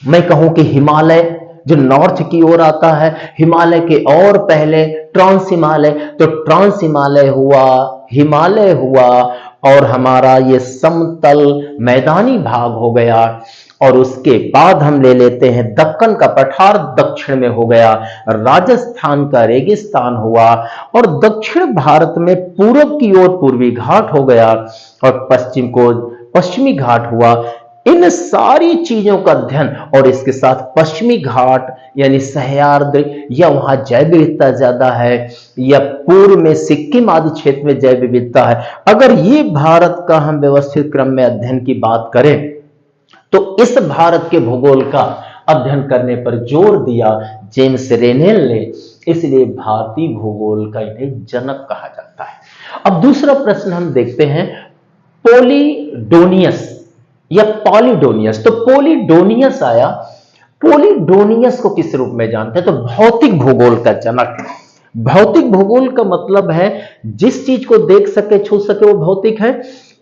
मैं कहूं कि हिमालय जो नॉर्थ की ओर आता है, हिमालय के और पहले ट्रांस हिमालय, तो ट्रांस हिमालय हुआ, हिमालय हुआ, और हमारा ये समतल मैदानी भाग हो गया। और उसके बाद हम ले लेते हैं दक्कन का पठार, दक्षिण में हो गया, राजस्थान का रेगिस्तान हुआ, और दक्षिण भारत में पूर्व की ओर पूर्वी घाट हो गया, और पश्चिम को पश्चिमी घाट हुआ। इन सारी चीजों का अध्ययन, और इसके साथ पश्चिमी घाट यानी सह्याद्री, या वहां जैव विविधता ज्यादा है, या पूर्व में सिक्किम आदि क्षेत्र में जैव विविधता है। अगर ये भारत का हम व्यवस्थित क्रम में अध्ययन की बात करें तो इस भारत के भूगोल का अध्ययन करने पर जोर दिया जेम्स रेनेल ने, इसलिए भारतीय भूगोल का इन्हें जनक कहा जाता है। अब दूसरा प्रश्न हम देखते हैं, पोलिडोनियस या पॉलिडोनियस। तो पोलिडोनियस आया। पोलिडोनियस को किस रूप में जानते हैं? तो भौतिक भूगोल का जनक। भौतिक भूगोल का मतलब है जिस चीज को देख सके, छू सके, वो भौतिक है।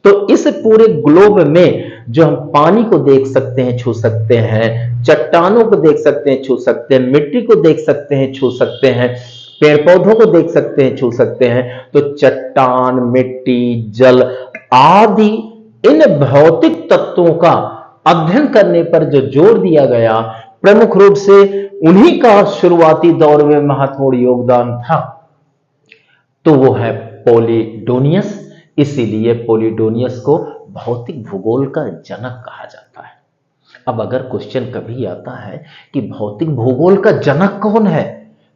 तो इस पूरे ग्लोब में जो हम पानी को देख सकते हैं, छू सकते हैं, चट्टानों को देख सकते हैं, छू सकते हैं, मिट्टी को देख सकते हैं, छू सकते हैं, पेड़ पौधों को देख सकते हैं, छू सकते हैं, तो चट्टान, मिट्टी, जल आदि इन भौतिक तत्वों का अध्ययन करने पर जो जोर दिया गया, प्रमुख रूप से उन्हीं का शुरुआती दौर में महत्वपूर्ण योगदान था, तो वो है पोलिडोनियस। इसीलिए पोलिडोनियस को भौतिक भूगोल का जनक कहा जाता है। अब अगर क्वेश्चन कभी आता है कि भौतिक भूगोल का जनक कौन है,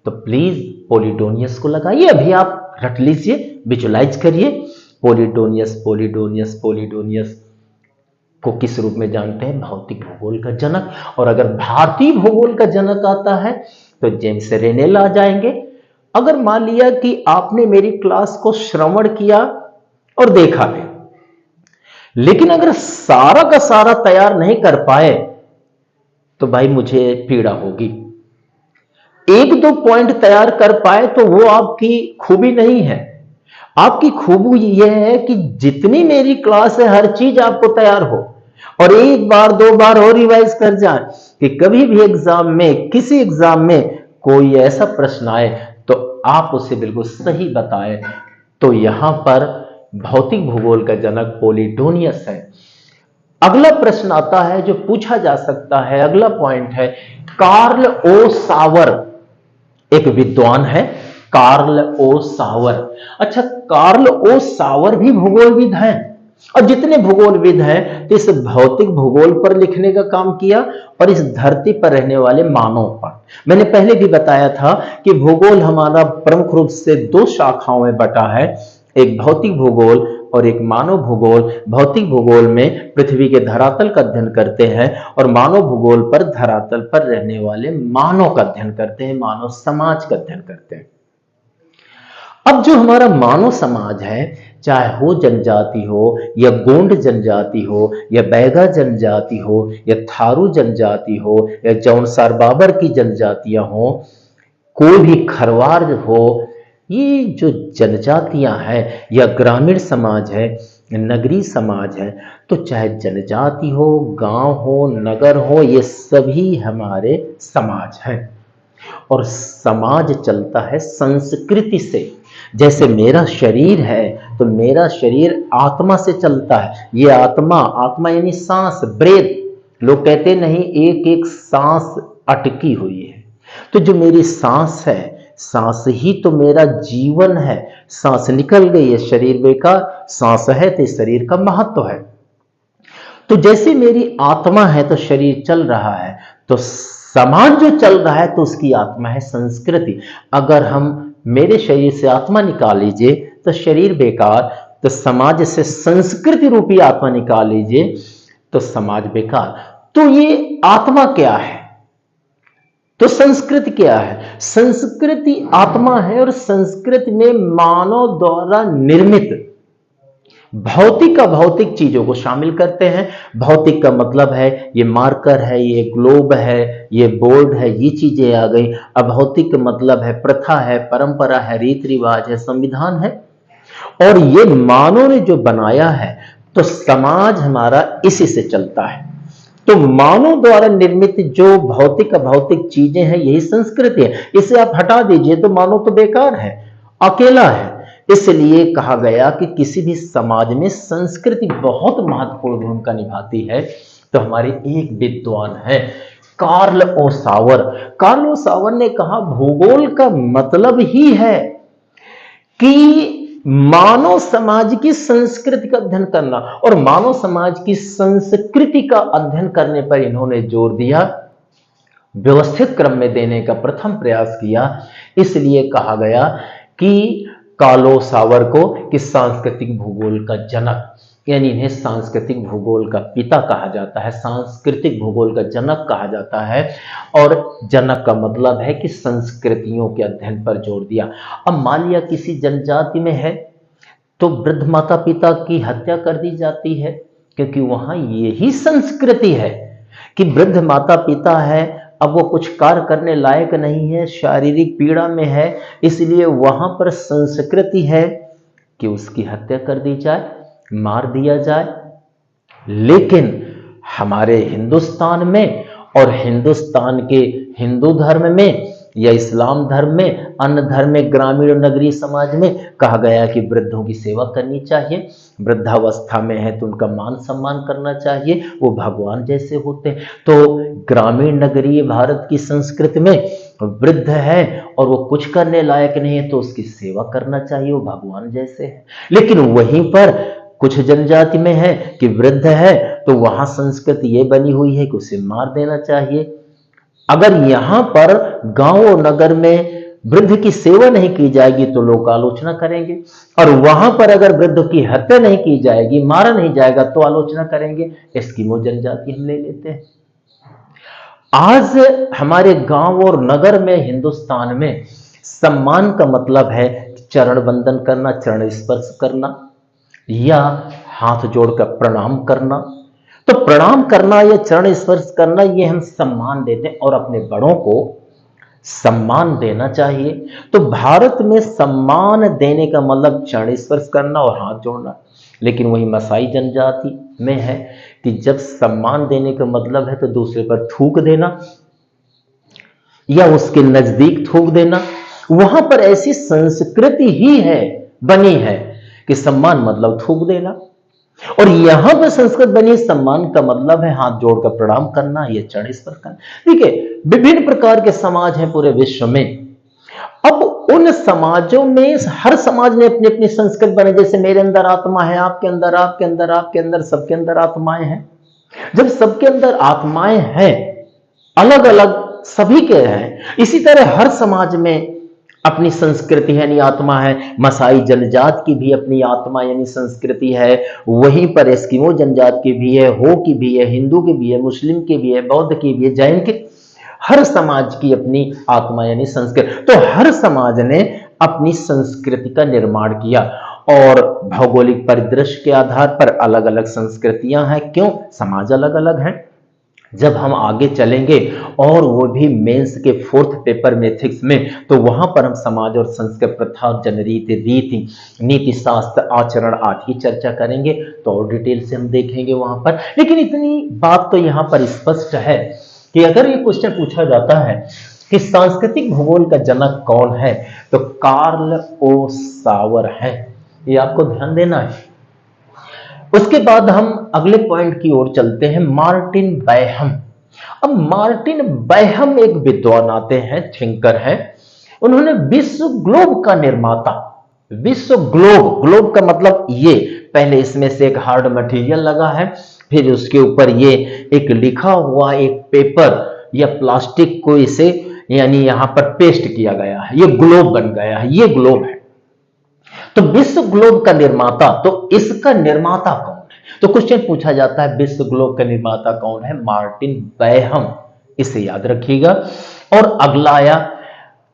तो प्लीज पोलिडोनियस को लगाइए। अभी आप रट लीजिए, विजुलाइज करिए। पोलिडोनियस, पोलिडोनियस, पोलिडोनियस को किस रूप में जानते हैं? भौतिक भूगोल का जनक। और अगर भारतीय भूगोल का जनक आता है तो जेम्स रेनेल आ जाएंगे। अगर मान लिया कि आपने मेरी क्लास को श्रवण किया और देखा भी, लेकिन अगर सारा का सारा तैयार नहीं कर पाए तो भाई मुझे पीड़ा होगी। एक दो पॉइंट तैयार कर पाए तो वो आपकी खूबी नहीं है। आपकी खूबी यह है कि जितनी मेरी क्लास है हर चीज आपको तैयार हो, और एक बार दो बार और रिवाइज कर जाए कि कभी भी एग्जाम में, किसी एग्जाम में कोई ऐसा प्रश्न आए तो आप उसे बिल्कुल सही बताएं। तो यहां पर भौतिक भूगोल का जनक पोलिडोनियस है। अगला प्रश्न आता है जो पूछा जा सकता है, अगला पॉइंट है कार्ल ओ सावर। एक विद्वान है कार्ल ओ सावर। अच्छा, कार्ल ओ सावर भी भूगोलविद हैं, और जितने भूगोलविद हैं तो इस भौतिक भूगोल पर लिखने का काम किया और इस धरती पर रहने वाले मानव पर। मैंने पहले भी बताया था कि भूगोल हमारा प्रमुख रूप से दो शाखाओं में बटा है, एक भौतिक भूगोल और एक मानव भूगोल। भौतिक भूगोल में पृथ्वी के धरातल का अध्ययन करते हैं, और मानव भूगोल पर धरातल पर रहने वाले मानव का अध्ययन करते हैं, मानव समाज का अध्ययन करते हैं। अब जो हमारा मानव समाज है, चाहे हो जनजाति हो या गोंड जनजाति हो या बैगा जनजाति हो या थारू जनजाति हो या जौनसार बाबर की जनजातियां हो, कोई भी खरवार हो, ये जो जनजातियां हैं या ग्रामीण समाज है, नगरीय समाज है, तो चाहे जनजाति हो, गांव हो, नगर हो, ये सभी हमारे समाज हैं। और समाज चलता है संस्कृति से। जैसे मेरा शरीर है तो मेरा शरीर आत्मा से चलता है। ये आत्मा, आत्मा यानी सांस, ब्रेथ। लोग कहते नहीं एक एक सांस अटकी हुई है, तो जो मेरी सांस है, सांस ही तो मेरा जीवन है। सांस निकल गई है, शरीर बेकार। सांस है तो शरीर का महत्व है। तो जैसे मेरी आत्मा है तो शरीर चल रहा है, तो समाज जो चल रहा है तो उसकी आत्मा है संस्कृति। अगर हम मेरे शरीर से आत्मा निकाल लीजिए तो शरीर बेकार, तो समाज से संस्कृति रूपी आत्मा निकाल लीजिए तो समाज बेकार। तो ये आत्मा क्या है, तो संस्कृति क्या है? संस्कृति आत्मा है, और संस्कृति में मानव द्वारा निर्मित भौतिक अभौतिक चीजों को शामिल करते हैं। भौतिक का मतलब है ये मार्कर है, ये ग्लोब है, ये बोर्ड है, ये चीजें आ गई। अभौतिक का मतलब है प्रथा है, परंपरा है, रीति रिवाज है, संविधान है, और ये मानव ने जो बनाया है। तो समाज हमारा इसी से चलता है। तो मानव द्वारा निर्मित जो भौतिक अभौतिक चीजें हैं, यही संस्कृति है। इसे आप हटा दीजिए तो मानव तो बेकार है, अकेला है। इसलिए कहा गया कि किसी भी समाज में संस्कृति बहुत महत्वपूर्ण भूमिका निभाती है। तो हमारे एक विद्वान है कार्ल ओ सावर। कार्ल ओ सावर ने कहा भूगोल का मतलब ही है कि मानव समाज की संस्कृति का अध्ययन करना, और मानव समाज की संस्कृति का अध्ययन करने पर इन्होंने जोर दिया, व्यवस्थित क्रम में देने का प्रथम प्रयास किया। इसलिए कहा गया कि कार्लो सावर को कि सांस्कृतिक भूगोल का जनक, यानी इन्हें सांस्कृतिक भूगोल का पिता कहा जाता है, सांस्कृतिक भूगोल का जनक कहा जाता है। और जनक का मतलब है कि संस्कृतियों के अध्ययन पर जोर दिया। अब मान लिया किसी जनजाति में है तो वृद्ध माता पिता की हत्या कर दी जाती है, क्योंकि वहां यही संस्कृति है कि वृद्ध माता पिता है, अब वो कुछ कार्य करने लायक नहीं है, शारीरिक पीड़ा में है, इसलिए वहां पर संस्कृति है कि उसकी हत्या कर दी जाए, मार दिया जाए। लेकिन हमारे हिंदुस्तान में और हिंदुस्तान के हिंदू धर्म में या इस्लाम धर्म में, अन्य धर्म में, ग्रामीण और नगरीय समाज में कहा गया है कि वृद्धों की सेवा करनी चाहिए, वृद्धावस्था में है तो उनका मान सम्मान करना चाहिए, वो भगवान जैसे होते हैं। तो ग्रामीण नगरीय भारत की संस्कृति में वृद्ध है और वो कुछ करने लायक नहीं है तो उसकी सेवा करना चाहिए, वो भगवान जैसे है। लेकिन वहीं पर कुछ जनजाति में है कि वृद्ध है तो वहां संस्कृति ये बनी हुई है कि उसे मार देना चाहिए। अगर यहां पर गांव और नगर में वृद्ध की सेवा नहीं की जाएगी तो लोग आलोचना करेंगे, और वहां पर अगर वृद्ध की हत्या नहीं की जाएगी, मारा नहीं जाएगा तो आलोचना करेंगे। एस्किमो जनजाति हम ले लेते हैं। आज हमारे गांव और नगर में, हिंदुस्तान में सम्मान का मतलब है चरण वंदन करना, चरण स्पर्श करना या हाथ जोड़कर प्रणाम करना। तो प्रणाम करना या चरण स्पर्श करना ये हम सम्मान देते हैं और अपने बड़ों को सम्मान देना चाहिए। तो भारत में सम्मान देने का मतलब चरण स्पर्श करना और हाथ जोड़ना। लेकिन वही मसाई जनजाति में है कि जब सम्मान देने का मतलब है तो दूसरे पर थूक देना या उसके नजदीक थूक देना। वहां पर ऐसी संस्कृति ही है, बनी है कि सम्मान मतलब थूक देना, और यहां पर संस्कृत बनी सम्मान का मतलब है हाथ जोड़कर प्रणाम करना या चरण स्पर्श करना। देखिए, विभिन्न प्रकार के समाज हैं पूरे विश्व में। अब उन समाजों में हर समाज ने अपनी अपनी संस्कृति बनाई। जैसे मेरे अंदर आत्मा है, आपके अंदर, आपके अंदर, आपके अंदर, सबके अंदर आत्माएं हैं। जब सबके अंदर आत्माएं हैं, अलग अलग सभी के हैं, इसी तरह हर समाज में अपनी संस्कृति है यानी आत्मा है। मसाई जनजात की भी अपनी आत्मा यानी संस्कृति है, वहीं पर एस्किमो जनजात की भी है, हो की भी है, हिंदू की भी है, मुस्लिम की भी है, बौद्ध की भी है, जैन की। हर समाज की अपनी आत्मा यानी संस्कृति। तो हर समाज ने अपनी संस्कृति का निर्माण किया और भौगोलिक परिदृश्य के आधार पर अलग अलग संस्कृतियां हैं। क्यों? समाज अलग अलग हैं। जब हम आगे चलेंगे और वो भी मेंस के 4th पेपर में एथिक्स में, तो वहां पर हम समाज और संस्कृति, प्रथा, जनरीति, रीति, नीति शास्त्र, आचरण आदि की चर्चा करेंगे, तो और डिटेल से हम देखेंगे वहां पर। लेकिन इतनी बात तो यहां पर स्पष्ट है कि अगर ये क्वेश्चन पूछा जाता है कि सांस्कृतिक भूगोल का जनक कौन है, तो कार्ल ओ सावर है। ये आपको ध्यान देना है। उसके बाद हम अगले पॉइंट की ओर चलते हैं, मार्टिन बैहम। अब मार्टिन बैहम एक विद्वान आते हैं, थिंकर हैं। उन्होंने विश्व ग्लोब का निर्माता, विश्व ग्लोब, ग्लोब का मतलब ये, पहले इसमें से एक हार्ड मटेरियल लगा है, फिर उसके ऊपर ये एक लिखा हुआ एक पेपर या प्लास्टिक को इसे यानी यहां पर पेस्ट किया गया है, ये ग्लोब बन गया है, ये ग्लोब है। तो विश्व ग्लोब का निर्माता, तो इसका निर्माता कौन है? तो क्वेश्चन पूछा जाता है विश्व ग्लोब का निर्माता कौन है? मार्टिन बैहम, इसे याद रखिएगा। और अगला आया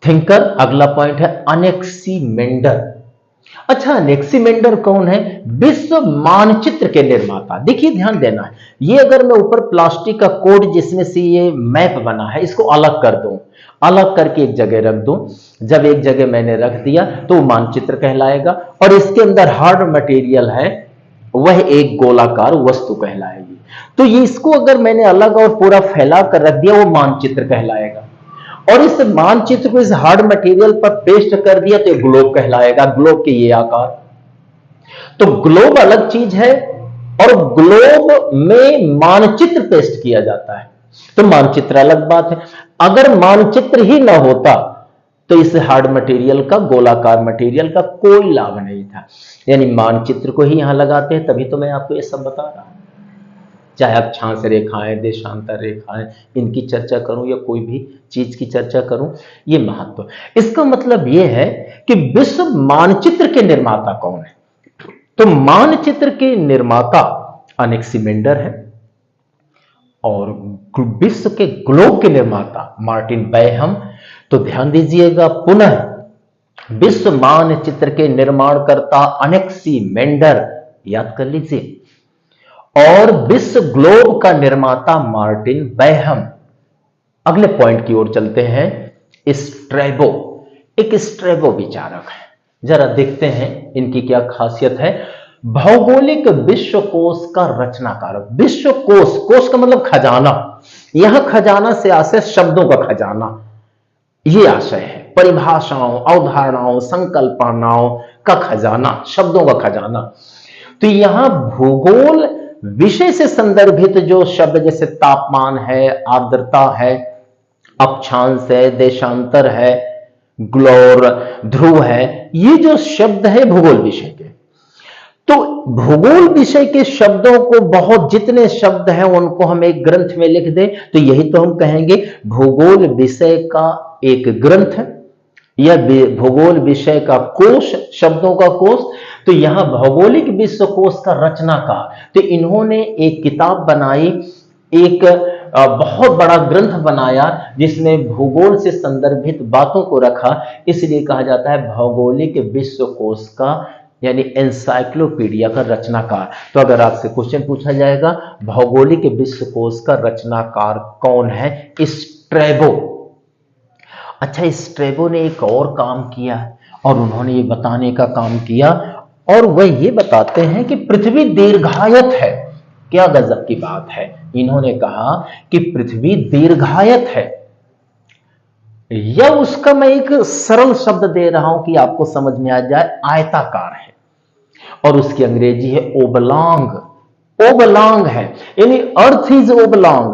थिंकर, अगला पॉइंट है अनेक्सीमेंडर। अच्छा, अनेक्सीमेंडर कौन है? विश्व मानचित्र के निर्माता। देखिए, ध्यान देना है, ये अगर मैं ऊपर प्लास्टिक का कोड जिसमें से ये मैप बना है, इसको अलग कर दूं, अलग करके एक जगह रख दूं, जब एक जगह मैंने रख दिया तो मानचित्र कहलाएगा, और इसके अंदर हार्ड मटेरियल है, वह एक गोलाकार वस्तु कहलाएगी। तो ये इसको अगर मैंने अलग और पूरा फैला कर रख दिया, वो मानचित्र कहलाएगा। और इस मानचित्र को इस हार्ड मटेरियल पर पेस्ट कर दिया तो ग्लोब कहलाएगा, ग्लोब के ये आकार। तो ग्लोब अलग चीज है और ग्लोब में मानचित्र पेस्ट किया जाता है, तो मानचित्र अलग बात है। अगर मानचित्र ही ना होता तो इस हार्ड मटेरियल का, गोलाकार मटेरियल का कोई लाभ नहीं था। यानी मानचित्र को ही यहां लगाते हैं, तभी तो मैं आपको ये सब बता रहा हूं। चाहे आप छांस रेखाएं, देशांतर रेखाएं, इनकी चर्चा करूं या कोई भी चीज की चर्चा करूं, ये महत्व। इसका मतलब यह है कि विश्व मानचित्र के निर्माता कौन है? तो मानचित्र के निर्माता अनेक्सीमेंडर है और विश्व के ग्लोब के निर्माता मार्टिन बैहम। तो ध्यान दीजिएगा, पुनः विश्व मानचित्र के निर्माणकर्ता अनेक्सीमेंडर, याद कर लीजिए, और विश्व ग्लोब का निर्माता मार्टिन बैहम। अगले पॉइंट की ओर चलते हैं, स्ट्रैबो। एक स्ट्रैबो विचारक है, जरा देखते हैं इनकी क्या खासियत है। भौगोलिक विश्वकोश का रचनाकारक। विश्वकोश, कोश का मतलब खजाना, यहां खजाना से आशय शब्दों का खजाना, ये आशय है। परिभाषाओं, अवधारणाओं, संकल्पनाओं का खजाना, शब्दों का खजाना। तो यहां भूगोल विषय से संदर्भित जो शब्द जैसे तापमान है, आर्द्रता है, अक्षांश है, देशांतर है, ग्लोर, ध्रुव है, ये जो शब्द है भूगोल विषय के। तो भूगोल विषय के शब्दों को, बहुत जितने शब्द हैं उनको हम एक ग्रंथ में लिख दें तो यही तो हम कहेंगे भूगोल विषय का एक ग्रंथ या भूगोल विषय का कोश, शब्दों का कोश। तो यहां भौगोलिक विश्वकोश का रचनाकार, तो इन्होंने एक किताब बनाई, एक बहुत बड़ा ग्रंथ बनाया जिसमें भूगोल से संदर्भित बातों को रखा, इसलिए कहा जाता है भौगोलिक विश्वकोश का यानी एनसाइक्लोपीडिया का रचनाकार। तो अगर आपसे क्वेश्चन पूछा जाएगा भौगोलिक विश्वकोश का रचनाकार कौन है, स्ट्रैबो। अच्छा, स्ट्रैबो ने एक और काम किया और उन्होंने ये बताने का काम किया, और वह ये बताते हैं कि पृथ्वी दीर्घायत है। क्या गजब की बात है, इन्होंने कहा कि पृथ्वी दीर्घायत है, या उसका मैं एक सरल शब्द दे रहा हूं कि आपको समझ में आ जाए, आयताकार है, और उसकी अंग्रेजी है ओबलॉन्ग। ओबलॉन्ग है यानी अर्थ इज ओबलॉन्ग।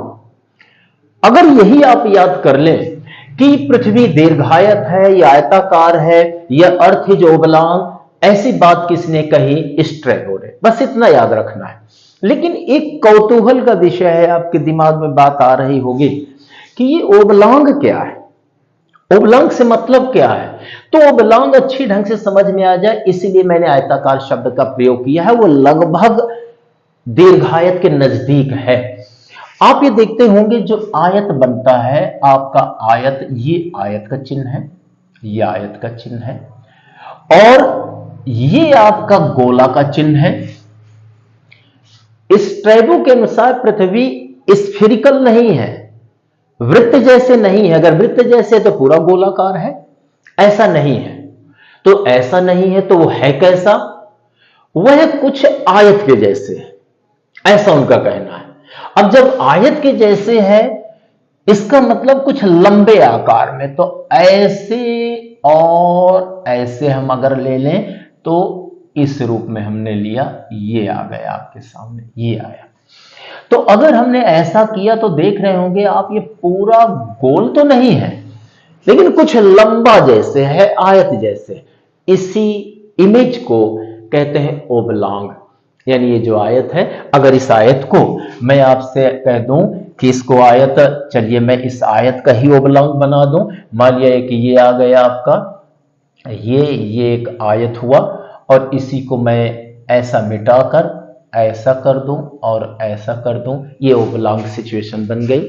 अगर यही आप याद कर लें कि पृथ्वी दीर्घायत है या आयताकार है या अर्थ इज ओबलॉन्ग, ऐसी बात किसने कही, स्ट्रैबो ने। बस इतना याद रखना है। लेकिन एक कौतूहल का विषय है, आपके दिमाग में बात आ रही होगी कि ये ओबलॉन्ग क्या है, ओबलॉन्ग से मतलब क्या है। तो ओबलॉन्ग अच्छी ढंग से समझ में आ जाए इसलिए मैंने आयताकार शब्द का प्रयोग किया है। वो लगभग दीर्घायत के नजदीक है। आप ये देखते होंगे जो आयत बनता है आपका, आयत, ये आयत का चिन्ह है, ये आयत का चिन्ह है, और ये आपका गोला का चिन्ह है। स्ट्रैबो के अनुसार पृथ्वी स्फेरिकल नहीं है, वृत्त जैसे नहीं है। अगर वृत्त जैसे तो पूरा गोलाकार है, ऐसा नहीं है। तो ऐसा नहीं है तो वो है कैसा, वह कुछ आयत के जैसे है, ऐसा उनका कहना है। अब जब आयत के जैसे है इसका मतलब कुछ लंबे आकार में, तो ऐसे और ऐसे हम अगर ले लें तो इस रूप में हमने लिया, ये आ गया आपके सामने, ये आया। तो अगर हमने ऐसा किया तो देख रहे होंगे आप, ये पूरा गोल तो नहीं है लेकिन कुछ लंबा जैसे है, आयत जैसे। इसी इमेज को कहते हैं ओबलॉन्ग, यानी ये जो आयत है, अगर इस आयत को मैं आपसे कह दूं कि इसको आयत, चलिए मैं इस आयत का ही ओबलॉन्ग बना दूं। मान लिया कि ये आ गया आपका, ये एक आयत हुआ, और इसी को मैं ऐसा मिटाकर ऐसा कर दूं और ऐसा कर दूं, ये ओबलॉन्ग सिचुएशन बन गई।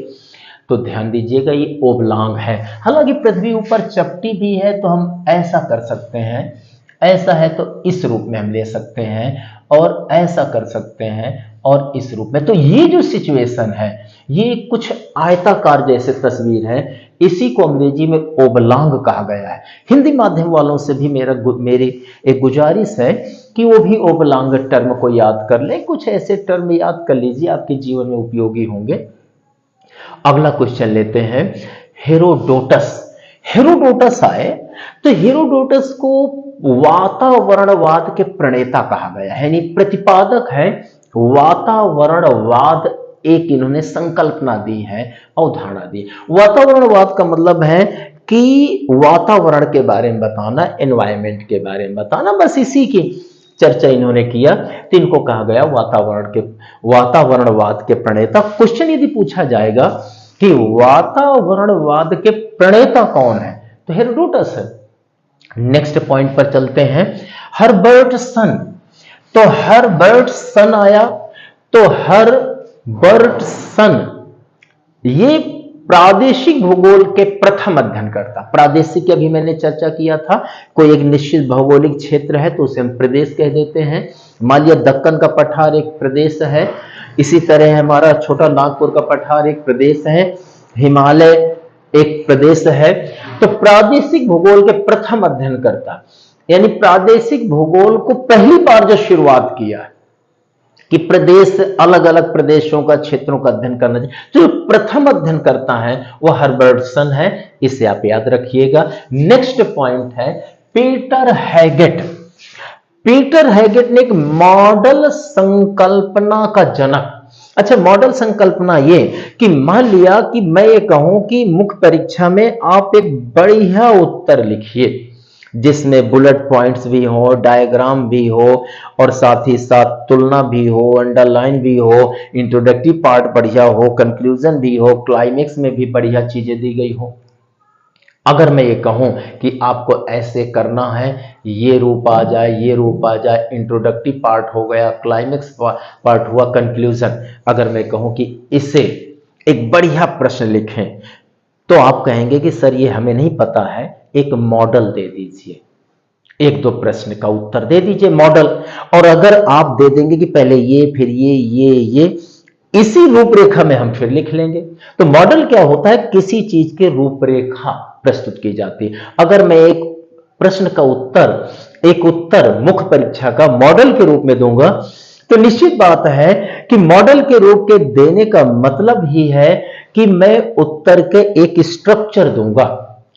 तो ध्यान दीजिएगा ये ओबलॉन्ग है। हालांकि पृथ्वी ऊपर चपटी भी है तो हम ऐसा कर सकते हैं, ऐसा है तो इस रूप में हम ले सकते हैं, और ऐसा कर सकते हैं और इस रूप में। तो ये जो सिचुएशन है ये कुछ आयताकार जैसे तस्वीर है, इसी को अंग्रेजी में ओबलॉन्ग कहा गया है। हिंदी माध्यम वालों से भी मेरी एक गुजारिश है कि वो भी ओबलॉन्ग टर्म को याद कर ले, कुछ ऐसे टर्म याद कर लीजिए, आपके जीवन में उपयोगी होंगे। अगला क्वेश्चन लेते हैं, हेरोडोटस। हेरोडोटस आए तो हेरोडोटस को वातावरणवाद के प्रणेता कहा गया है, यानी प्रतिपादक है वातावरणवाद। एक इन्होंने संकल्पना दी है, अवधारणा दी। वातावरणवाद का मतलब है कि वातावरण के बारे में बताना, एनवायरमेंट के बारे में बताना, बस इसी की चर्चा इन्होंने किया, तो इनको कहा गया वातावरणवाद के प्रणेता। क्वेश्चन यदि पूछा जाएगा कि वातावरणवाद के प्रणेता कौन है, तो हेरोडोटस है। नेक्स्ट पॉइंट पर चलते हैं, हर्बर्टसन। तो हर्बर्टसन आया, तो हर्बर्टसन ये प्रादेशिक भूगोल के प्रथम अध्ययनकर्ता। प्रादेशिक अभी मैंने चर्चा किया था, कोई एक निश्चित भौगोलिक क्षेत्र है तो उसे हम प्रदेश कह देते हैं। मान लिया दक्कन का पठार एक प्रदेश है, इसी तरह हमारा छोटा नागपुर का पठार एक प्रदेश है, हिमालय एक प्रदेश है। तो प्रादेशिक भूगोल के प्रथम अध्ययनकर्ता, यानी प्रादेशिक भूगोल को पहली बार जो शुरुआत किया कि प्रदेश, अलग अलग प्रदेशों का, क्षेत्रों का अध्ययन करना चाहिए। जो प्रथम अध्ययन करता है वह हर्बर्टसन है, इसे आप याद रखिएगा। नेक्स्ट पॉइंट है पीटर हैगेट। पीटर हैगेट ने एक मॉडल संकल्पना का जनक। अच्छा, मॉडल संकल्पना ये कि मान लिया कि मैं ये कहूं कि मुख्य परीक्षा में आप एक बढ़िया उत्तर लिखिए जिसमें बुलेट पॉइंट्स भी हो, डायग्राम भी हो और साथ ही साथ तुलना भी हो, अंडरलाइन भी हो, इंट्रोडक्टिव पार्ट बढ़िया हो, कंक्लूजन भी हो, क्लाइमेक्स में भी बढ़िया चीजें दी गई हो। अगर मैं ये कहूं कि आपको ऐसे करना है, ये रूप आ जाए, ये रूप आ जाए, इंट्रोडक्टिव पार्ट हो गया, क्लाइमेक्स पार्ट हुआ, कंक्लूजन, अगर मैं कहूं कि इसे एक बढ़िया प्रश्न लिखें, तो आप कहेंगे कि सर ये हमें नहीं पता है, एक मॉडल दे दीजिए, एक दो प्रश्न का उत्तर दे दीजिए मॉडल। और अगर आप दे देंगे कि पहले ये, फिर ये, इसी रूपरेखा में हम फिर लिख लेंगे। तो मॉडल क्या होता है? किसी चीज के रूपरेखा प्रस्तुत की जाती है। अगर मैं एक प्रश्न का उत्तर, एक उत्तर मुख्य परीक्षा का मॉडल के रूप में दूंगा, तो निश्चित बात है कि मॉडल के रूप के देने का मतलब ही है कि मैं उत्तर के एक स्ट्रक्चर दूंगा,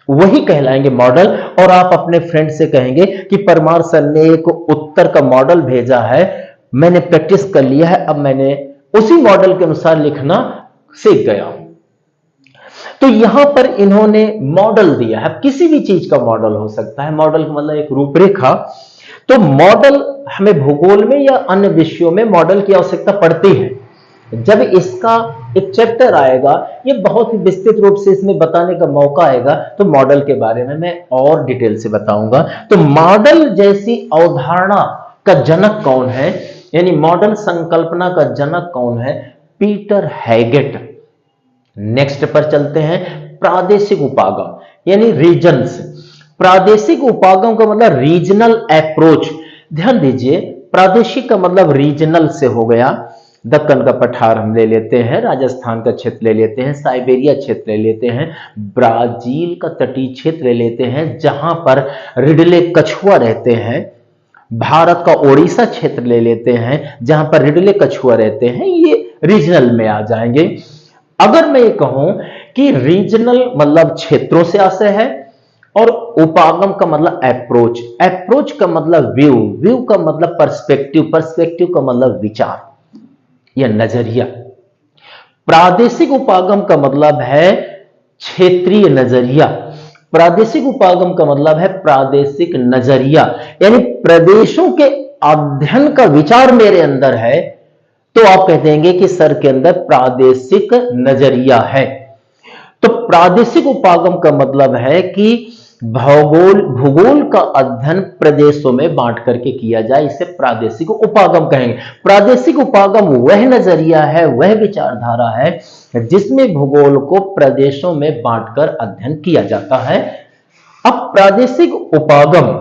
वही कहलाएंगे मॉडल। और आप अपने फ्रेंड से कहेंगे कि परमार सर ने एक उत्तर का मॉडल भेजा है, मैंने प्रैक्टिस कर लिया है, अब मैंने उसी मॉडल के अनुसार लिखना सीख गया हूं। तो यहां पर इन्होंने मॉडल दिया है, किसी भी चीज का मॉडल हो सकता है। मॉडल का मतलब एक रूपरेखा। तो मॉडल हमें भूगोल में या अन्य विषयों में मॉडल की आवश्यकता पड़ती है। जब इसका एक चैप्टर आएगा, ये बहुत ही विस्तृत रूप से इसमें बताने का मौका आएगा, तो मॉडल के बारे में मैं और डिटेल से बताऊंगा। तो मॉडल जैसी अवधारणा का जनक कौन है, यानी मॉडल संकल्पना का जनक कौन है? Peter Haggett. नेक्स्ट पर चलते हैं, प्रादेशिक उपागम यानी रीजन्स। प्रादेशिक उपागम का मतलब रीजनल अप्रोच। ध्यान दीजिए, प्रादेशिक का मतलब रीजनल से हो गया। दक्कन का पठार हम ले लेते हैं, राजस्थान का क्षेत्र ले लेते हैं, साइबेरिया क्षेत्र ले लेते हैं, ब्राजील का तटीय क्षेत्र ले लेते हैं जहां पर रिडले कछुआ रहते हैं, भारत का ओडिशा क्षेत्र ले लेते हैं जहां पर रिडले कछुआ रहते हैं, ये रीजनल में आ जाएंगे। अगर मैं ये कहूं कि रीजनल मतलब क्षेत्रों से आशय है, और उपागम का मतलब अप्रोच, अप्रोच का मतलब व्यू, व्यू का मतलब पर्सपेक्टिव, पर्सपेक्टिव का मतलब विचार या नजरिया। प्रादेशिक उपागम का मतलब है क्षेत्रीय नजरिया। प्रादेशिक उपागम का मतलब है प्रादेशिक नजरिया, यानी प्रदेशों के अध्ययन का विचार मेरे अंदर है, तो आप कह देंगे कि सर के अंदर प्रादेशिक नजरिया है। तो प्रादेशिक उपागम का मतलब है कि भूगोल का अध्ययन प्रदेशों में बांट करके किया जाए, इसे प्रादेशिक उपागम कहेंगे। प्रादेशिक उपागम वह नजरिया है, वह विचारधारा है जिसमें भूगोल को प्रदेशों में बांटकर अध्ययन किया जाता है। अब प्रादेशिक उपागम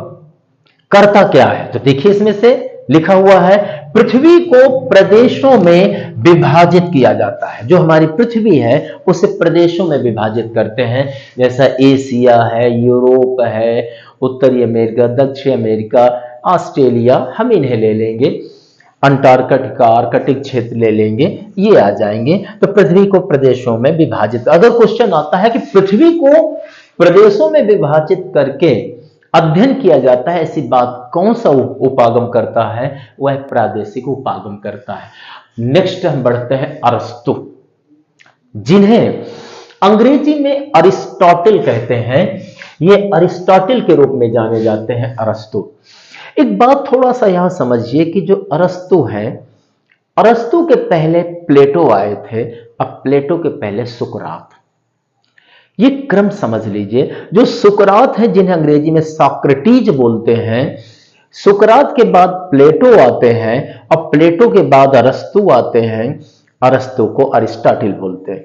करता क्या है? तो देखिए, इसमें से लिखा हुआ है, पृथ्वी को प्रदेशों में विभाजित किया जाता है। जो हमारी पृथ्वी है उसे प्रदेशों में विभाजित करते हैं, जैसा एशिया है, यूरोप है, उत्तरी अमेरिका, दक्षिण अमेरिका, ऑस्ट्रेलिया, हम इन्हें ले लेंगे, अंटार्कटिका, आर्कटिक क्षेत्र ले लेंगे, ये आ जाएंगे। तो पृथ्वी को प्रदेशों में विभाजित, अगर क्वेश्चन आता है कि पृथ्वी को प्रदेशों में विभाजित करके अध्ययन किया जाता है, ऐसी बात कौन सा उपागम करता है? वह प्रादेशिक उपागम करता है। नेक्स्ट हम बढ़ते हैं अरस्तु, जिन्हें अंग्रेजी में अरिस्टोटल कहते हैं। ये अरिस्टोटल के रूप में जाने जाते हैं अरस्तु। एक बात थोड़ा सा यहां समझिए कि जो अरस्तु है, अरस्तु के पहले प्लेटो आए थे, अब प्लेटो के पहले सुकरात। ये क्रम समझ लीजिए। जो सुकरात है, जिन्हें अंग्रेजी में सॉक्रेटिस बोलते हैं, सुकरात के बाद प्लेटो आते हैं, और प्लेटो के बाद अरस्तु आते हैं, अरस्तु को अरिस्टोटल बोलते हैं।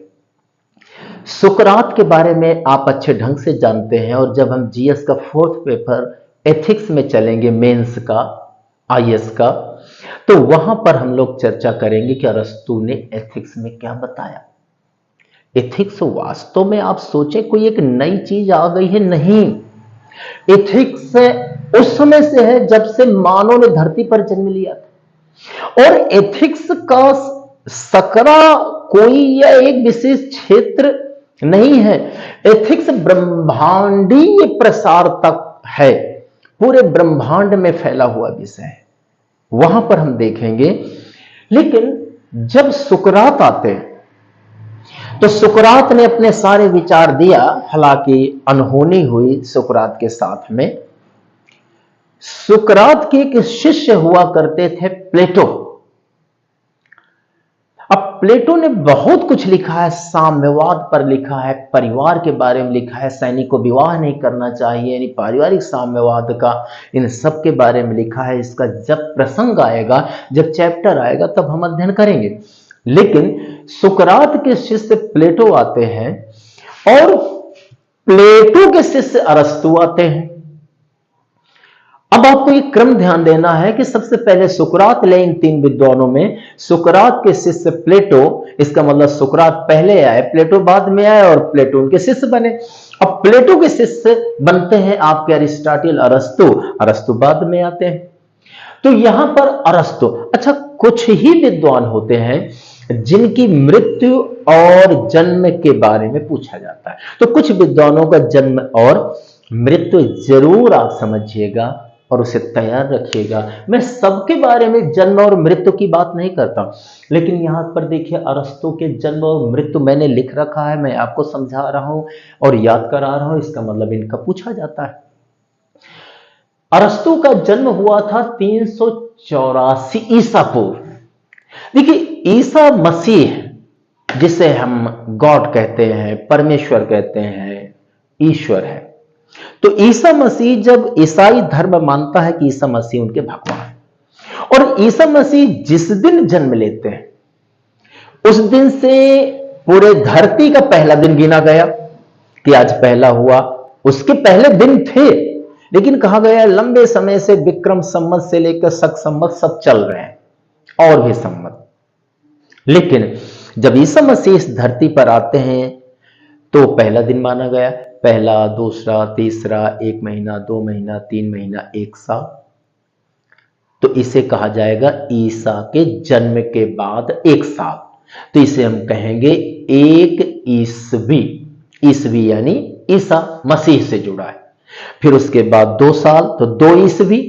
सुकरात के बारे में आप अच्छे ढंग से जानते हैं, और जब हम जीएस का 4th पेपर एथिक्स में चलेंगे, मेंस का, आईएएस का, तो वहां पर हम लोग चर्चा करेंगे कि अरस्तु ने एथिक्स में क्या बताया। एथिक्स वास्तव में आप सोचें कोई एक नई चीज आ गई है? नहीं, एथिक्स उस समय से है जब से मानव ने धरती पर जन्म लिया था। और एथिक्स का सकरा कोई या एक विशेष क्षेत्र नहीं है। एथिक्स ब्रह्मांडीय प्रसार तक है, पूरे ब्रह्मांड में फैला हुआ विषय है, वहां पर हम देखेंगे। लेकिन जब सुकरात आते हैं तो सुकरात ने अपने सारे विचार दिया, हालांकि अनहोनी हुई सुकरात के साथ में। सुकरात के एक शिष्य हुआ करते थे प्लेटो। अब प्लेटो ने बहुत कुछ लिखा है, साम्यवाद पर लिखा है, परिवार के बारे में लिखा है, सैनिक को विवाह नहीं करना चाहिए, यानी पारिवारिक साम्यवाद का, इन सब के बारे में लिखा है। इसका जब प्रसंग आएगा, जब चैप्टर आएगा, तब हम अध्ययन करेंगे। लेकिन सुकरात के शिष्य प्लेटो आते हैं और प्लेटो के शिष्य अरस्तु आते हैं। अब आपको एक क्रम ध्यान देना है कि सबसे पहले सुकरात ले, इन तीन विद्वानों में सुकरात के शिष्य प्लेटो, इसका मतलब सुकरात पहले आए, प्लेटो बाद में आए और प्लेटो उनके शिष्य बने। अब प्लेटो के शिष्य बनते हैं आपके अरिस्टोटल, अरस्तु, अरस्तु बाद में आते हैं। तो यहां पर अरस्तु, अच्छा कुछ ही विद्वान होते हैं जिनकी मृत्यु और जन्म के बारे में पूछा जाता है। तो कुछ विद्वानों का जन्म और मृत्यु जरूर आप समझिएगा और उसे तैयार रखिएगा। मैं सबके बारे में जन्म और मृत्यु की बात नहीं करता, लेकिन यहां पर देखिए अरस्तु के जन्म और मृत्यु मैंने लिख रखा है, मैं आपको समझा रहा हूं और याद करा रहा हूं, इसका मतलब इनका पूछा जाता है। अरस्तु का जन्म हुआ था 384 ईसा पूर्व। देखिए ईसा मसीह, जिसे हम गॉड कहते हैं, परमेश्वर कहते हैं, ईश्वर है, तो ईसा मसीह, जब ईसाई धर्म मानता है कि ईसा मसीह उनके भगवान, और ईसा मसीह जिस दिन जन्म लेते हैं उस दिन से पूरे धरती का पहला दिन गिना गया कि आज पहला हुआ। उसके पहले दिन थे, लेकिन कहा गया लंबे समय से विक्रम संवत से लेकर शक संवत सब चल रहे हैं और भी संवत। लेकिन जब ईसा मसीह इस धरती पर आते हैं तो पहला दिन माना गया, पहला, दूसरा, तीसरा, 1 महीना, 2 महीना, 3 महीना, 1 साल। तो इसे कहा जाएगा ईसा के जन्म के बाद 1 साल। तो इसे हम कहेंगे 1 ईस्वी। ईस्वी यानी ईसा मसीह से जुड़ा है। फिर उसके बाद 2 साल तो 2 ईस्वी,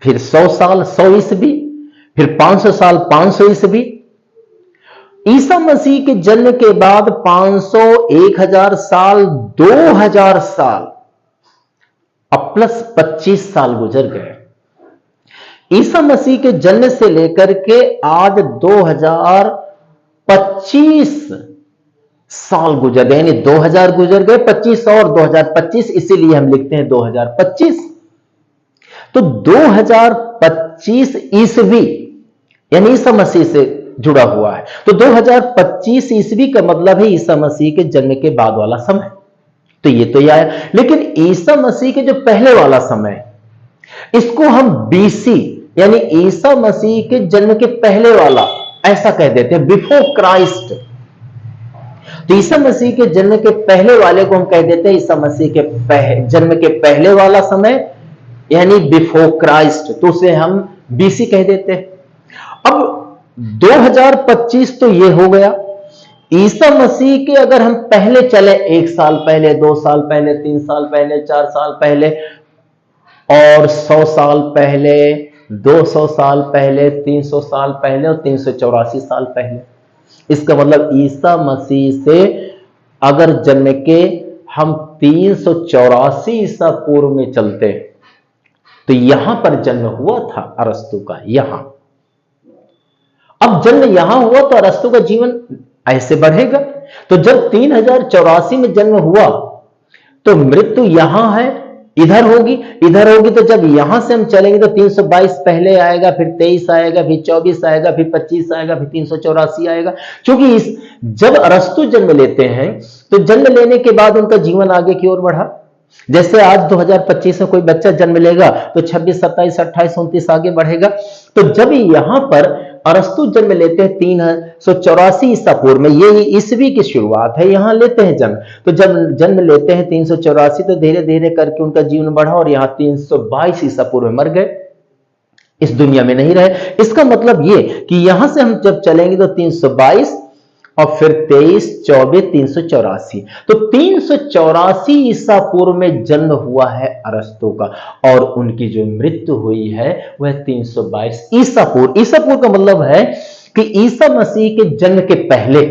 फिर 100 साल 100 ईस्वी, फिर 500 साल 500 ईस्वी। ईसा मसीह के जन्म के बाद 500, 1000 साल, 2000 साल, अब प्लस 25 साल गुजर गए। ईसा मसीह के जन्म से लेकर के आज 2025 साल गुजर गए, यानी 2000 गुजर गए, 25 और 2025, इसीलिए हम लिखते हैं 2025। तो 2025 ईस्वी यानी ईसा मसीह से जुड़ा हुआ है। तो 2025 ईस्वी का मतलब है ईसा मसीह के जन्म के बाद वाला समय। तो ये तो यह है। लेकिन ईसा मसीह के जो पहले वाला समय, इसको हम बीसी यानी ईसा मसीह के जन्म के पहले वाला ऐसा कह देते हैं, बिफोर क्राइस्ट। तो ईसा मसीह के जन्म के पहले वाले को हम कह देते हैं ईसा मसीह के जन्म के पहले वाला समय यानी बिफोर क्राइस्ट, तो उसे हम बीसी कह देते हैं। अब 2025 तो ये हो गया। ईसा मसीह के अगर हम पहले चले, 1 साल पहले, 2 साल पहले, 3 साल पहले, 4 साल पहले और 100 साल पहले, 200 साल पहले, 300 साल पहले और 384 साल पहले, इसका मतलब ईसा मसीह से अगर जन्म के हम 384 ईसा पूर्व में चलते तो यहां पर जन्म हुआ था अरस्तु का। यहां अब जन्म यहां हुआ तो अरस्तु का जीवन ऐसे बढ़ेगा। तो जब 3084 में जन्म हुआ तो मृत्यु यहां है, इधर होगी, इधर होगी। तो जब यहां से हम चलेंगे तो 322 पहले आएगा, फिर 23 आएगा, फिर 24 आएगा, फिर 25 आएगा, फिर 384 आएगा। क्योंकि जब अरस्तु जन्म लेते हैं तो जन्म लेने के बाद उनका जीवन आगे की ओर बढ़ा। जैसे आज 2025 में कोई बच्चा जन्म लेगा तो 26, 27, 28, 29 आगे बढ़ेगा। तो जब यहां पर अरस्तु जन्म लेते हैं 384 ईसा पूर्व में, ये ईस्वी की शुरुआत है, यहां लेते हैं जन्म। तो जब जन्म लेते हैं 384 तो धीरे धीरे करके उनका जीवन बढ़ा और यहां 322 ईसा पूर्व में मर गए। इस दुनिया में नहीं रहे। इसका मतलब ये कि यहां से हम जब चलेंगे तो 322 और फिर 23, 24, 384, तो 384 ईसा पूर्व में जन्म हुआ है अरस्तु का, और उनकी जो मृत्यु हुई है वह 322 ईसा पूर्व। ईसा पूर्व का मतलब है कि ईसा मसीह के जन्म के पहले।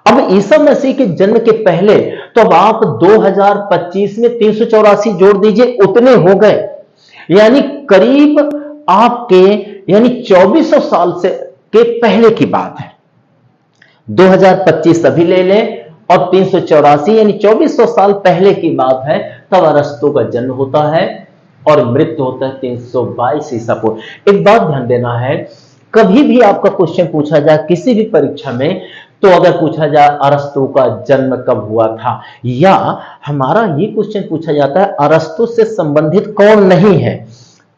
अब ईसा मसीह के जन्म के पहले, तो अब आप 2025 में 384 जोड़ दीजिए, उतने हो गए, यानी करीब आपके, यानी 2400 साल से के पहले की बात है। 2025 अभी ले लें और 384 यानी 2400 साल पहले की बात है, तब अरस्तु का जन्म होता है और मृत्यु होता है 322 ईसा पूर्व। एक बात ध्यान देना है, कभी भी आपका क्वेश्चन पूछा जाए किसी भी परीक्षा में, तो अगर पूछा जाए अरस्तु का जन्म कब हुआ था, या हमारा ये क्वेश्चन पूछा जाता है अरस्तु से संबंधित कौन नहीं है,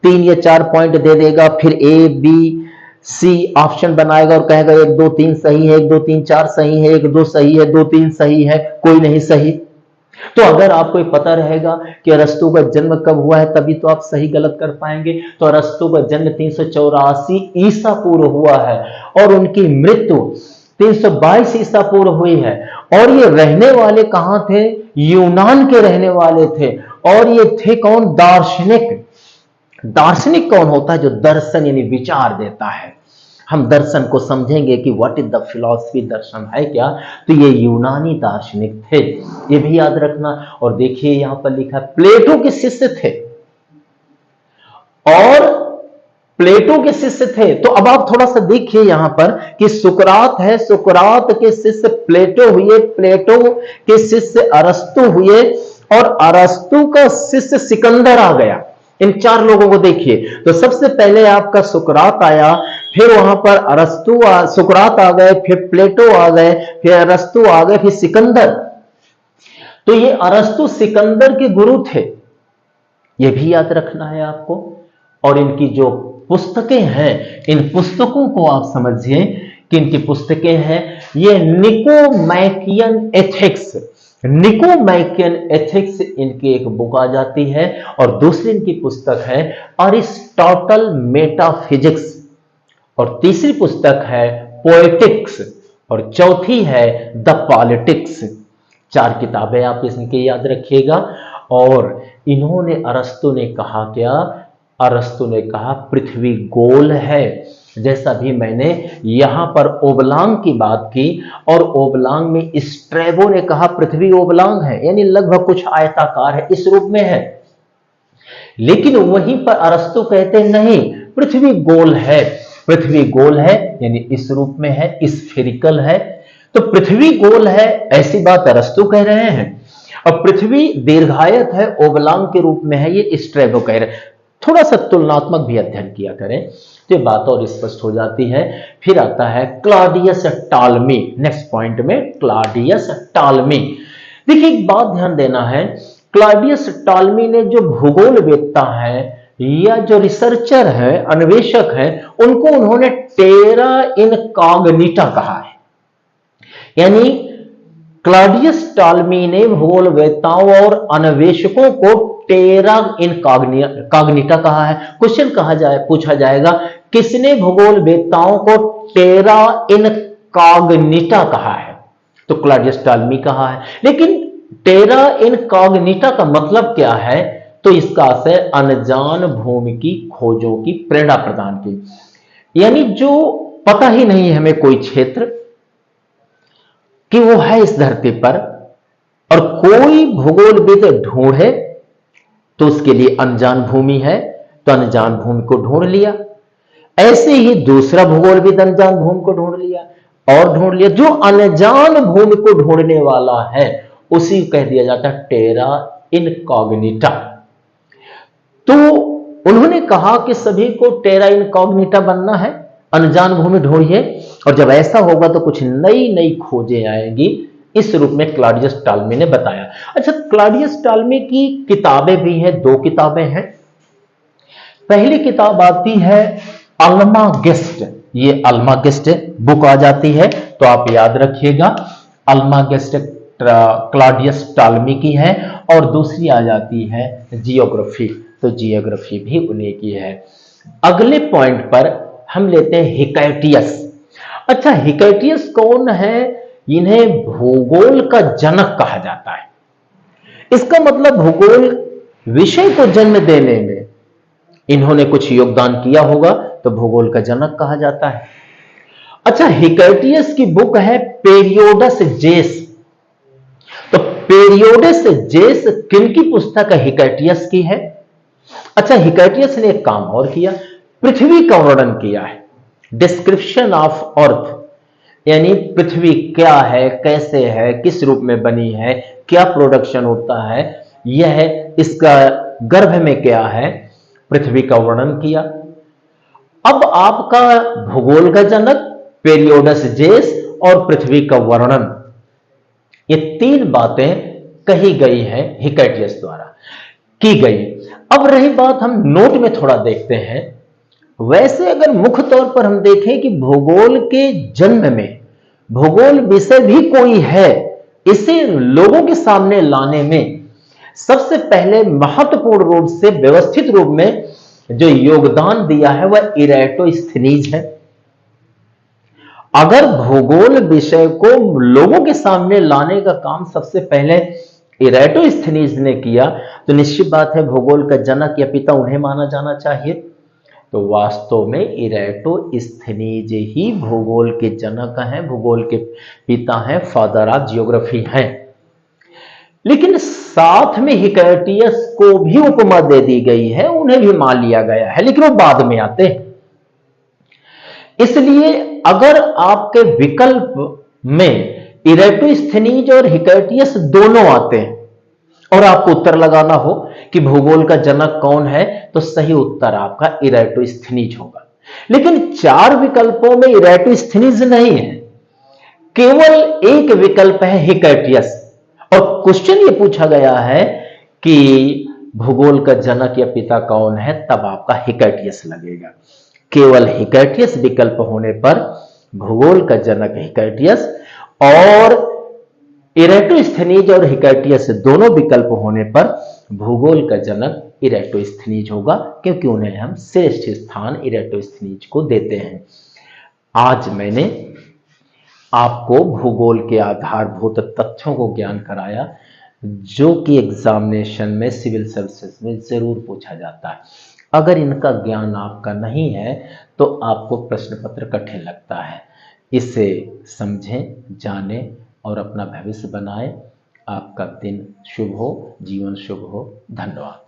3 या 4 पॉइंट दे देगा, फिर ए बी सी ऑप्शन बनाएगा और कहेगा 1 2 3 सही है, 1 2 3 4 सही है, 1 2 सही है, 2 3 सही है, कोई नहीं सही। तो अगर आपको ये पता रहेगा कि अरस्तु का जन्म कब हुआ है, तभी तो आप सही गलत कर पाएंगे। तो अरस्तु का जन्म 384 ईसा पूर्व हुआ है और उनकी मृत्यु 322 ईसा पूर्व हुई है। और ये रहने वाले कहां थे? यूनान के रहने वाले थे। और ये थे कौन? दार्शनिक। दार्शनिक कौन होता है? जो दर्शन यानी विचार देता है। हम दर्शन को समझेंगे कि व्हाट इज द फिलॉसफी, दर्शन है क्या, तो ये यूनानी दार्शनिक थे, ये भी याद रखना। और देखिए यहां पर लिखा प्लेटो के शिष्य थे, और प्लेटो के शिष्य थे। तो अब आप थोड़ा सा देखिए यहां पर कि सुकरात है, सुकरात के शिष्य प्लेटो हुए, प्लेटो के शिष्य अरस्तु हुए, और अरस्तु का शिष्य सिकंदर आ गया। इन 4 लोगों को देखिए, तो सबसे पहले आपका सुकरात आया, फिर वहां पर अरस्तु सुकरात आ गए, फिर प्लेटो आ गए, फिर अरस्तु आ गए, फिर सिकंदर। तो ये अरस्तु सिकंदर के गुरु थे, ये भी याद रखना है आपको। और इनकी जो पुस्तकें हैं, इन पुस्तकों को आप समझिए कि इनकी पुस्तकें हैं, ये निकोमैकियन एथिक्स, निकोमैकियन एथिक्स इनकी एक बुक आ जाती है, और दूसरी इनकी पुस्तक है अरिस्टोटल मेटाफिजिक्स, और तीसरी पुस्तक है पोएटिक्स, और चौथी है द पॉलिटिक्स। 4 किताबें आप इनके याद रखिएगा। और इन्होंने, अरस्तु ने कहा क्या? अरस्तु ने कहा पृथ्वी गोल है। जैसा भी मैंने यहां पर ओबलांग की बात की, और ओबलांग में स्ट्रैबो ने कहा पृथ्वी ओबलांग है, यानी लगभग कुछ आयताकार है, इस रूप में है। लेकिन वहीं पर अरस्तु कहते नहीं, पृथ्वी गोल है, पृथ्वी गोल है यानी इस रूप में है, स्फेरिकल है। तो पृथ्वी गोल है ऐसी बात अरस्तु कह रहे हैं, और पृथ्वी दीर्घायत है, ओबलांग के रूप में है, ये स्ट्रैबो कह रहे हैं। थोड़ा सा तुलनात्मक भी अध्ययन किया करें तो ये बात और स्पष्ट हो जाती है। फिर आता है क्लॉडियस टालमी, नेक्स्ट पॉइंट में क्लॉडियस टालमी। देखिए एक बात ध्यान देना है, क्लॉडियस टालमी ने जो भूगोलवेत्ता है या जो रिसर्चर है, अन्वेषक है, उनको उन्होंने टेरा इनकॉग्निटा कहा है। यानी क्लॉडियस टालमी ने भूगोलवेत्ताओं और अन्वेषकों को टेरा इनकॉग्निटा कहा है। क्वेश्चन पूछा जाएगा किसने भूगोलवेत्ताओं को टेरा इनकॉग्निटा कहा है, तो क्लॉडियस टालमी कहा है। लेकिन टेरा इनकॉग्निटा का मतलब क्या है, तो इसका अर्थ है अनजान भूमि की खोजों की प्रेरणा प्रदान की। यानी जो पता ही नहीं है हमें कोई क्षेत्र कि वो है इस धरती पर, और कोई भूगोलविद ढूंढे तो उसके लिए अनजान भूमि है, तो अनजान भूमि को ढूंढ लिया। ऐसे ही दूसरा भूगोलविद अनजान भूमि को ढूंढ लिया और ढूंढ लिया। जो अनजान भूमि को ढूंढने वाला है उसी को कह दिया जाता है टेरा इनकॉग्निटा। तो उन्होंने कहा कि सभी को टेरा इनकॉग्निटा बनना है, अनजान भूमि ढूंढिए, और जब ऐसा होगा तो कुछ नई नई खोजें आएंगी, इस रूप में क्लॉडियस टालमी ने बताया। अच्छा, क्लॉडियस टालमी की किताबें भी हैं, 2 किताबें हैं। पहली किताब आती है अल्मागेस्ट, ये अल्मागेस्ट बुक आ जाती है, तो आप याद रखिएगा अल्मागेस्ट क्लॉडियस टालमी की है। और दूसरी आ जाती है जियोग्राफी, तो जियोग्राफी भी उन्हीं की है। अगले पॉइंट पर हम लेते हैं हिकैटियस। अच्छा, हिकैटियस कौन है? इन्हें भूगोल का जनक कहा जाता है। इसका मतलब भूगोल विषय को जन्म देने में इन्होंने कुछ योगदान किया होगा, तो भूगोल का जनक कहा जाता है। अच्छा, हिकैटियस की बुक है पेरियोडस जेस। तो पेरियोडस जेस किन की पुस्तक है? हिकैटियस की है। अच्छा, हिकैटियस ने एक काम और किया, पृथ्वी का वर्णन किया है। डिस्क्रिप्शन ऑफ अर्थ, यानी पृथ्वी क्या है, कैसे है, किस रूप में बनी है, क्या प्रोडक्शन होता है, यह इसका गर्भ में क्या है, पृथ्वी का वर्णन किया। अब आपका भूगोल का जनक, पेरियोडस जेस और पृथ्वी का वर्णन, ये तीन बातें कही गई हैं हिकैटियस द्वारा, की गई। अब रही बात, हम नोट में थोड़ा देखते हैं। वैसे अगर मुख्य तौर पर हम देखें कि भूगोल के जन्म में भूगोल विषय भी कोई है, इसे लोगों के सामने लाने में सबसे पहले महत्वपूर्ण रूप से व्यवस्थित रूप में जो योगदान दिया है वह इरेटोस्थनीज है। अगर भूगोल विषय को लोगों के सामने लाने का काम सबसे पहले इरेटोस्थनीज ने किया, तो निश्चित बात है भूगोल का जनक या पिता उन्हें माना जाना चाहिए। तो वास्तव में इरेटोस्थनीज ही भूगोल के जनक हैं, भूगोल के पिता हैं, फादर ऑफ जियोग्राफी हैं। लेकिन साथ में हिकैटियस को भी उपमा दे दी गई है, उन्हें भी मान लिया गया है, लेकिन वो बाद में आते हैं। इसलिए अगर आपके विकल्प में इरेटोस्थनीज और हिकैटियस दोनों आते हैं और आपको उत्तर लगाना हो कि भूगोल का जनक कौन है, तो सही उत्तर आपका इरेटोस्थनीज होगा। लेकिन चार विकल्पों में इरेटोस्थनीज नहीं है, केवल एक विकल्प है हिकैटियस। और क्वेश्चन ये पूछा गया है कि भूगोल का जनक या पिता कौन है, तब आपका हिकैटियस लगेगा। केवल हिकैटियस विकल्प होने पर भूगोल का जनक हिकैटियस, और इरेटोस्थनीज और हिकैटियस दोनों विकल्प होने पर भूगोल का जनक इरेटोस्थनीज होगा, क्योंकि उन्हें हम श्रेष्ठ स्थान इरेटोस्थनीज को देते हैं। आज मैंने आपको भूगोल के आधारभूत तथ्यों को ज्ञान कराया, जो कि एग्जामिनेशन में सिविल सर्विसेज में जरूर पूछा जाता है। अगर इनका ज्ञान आपका नहीं है तो आपको प्रश्न पत्र कठिन लगता है। इसे समझें, जानें और अपना भविष्य बनाएं। आपका दिन शुभ हो, जीवन शुभ हो। धन्यवाद।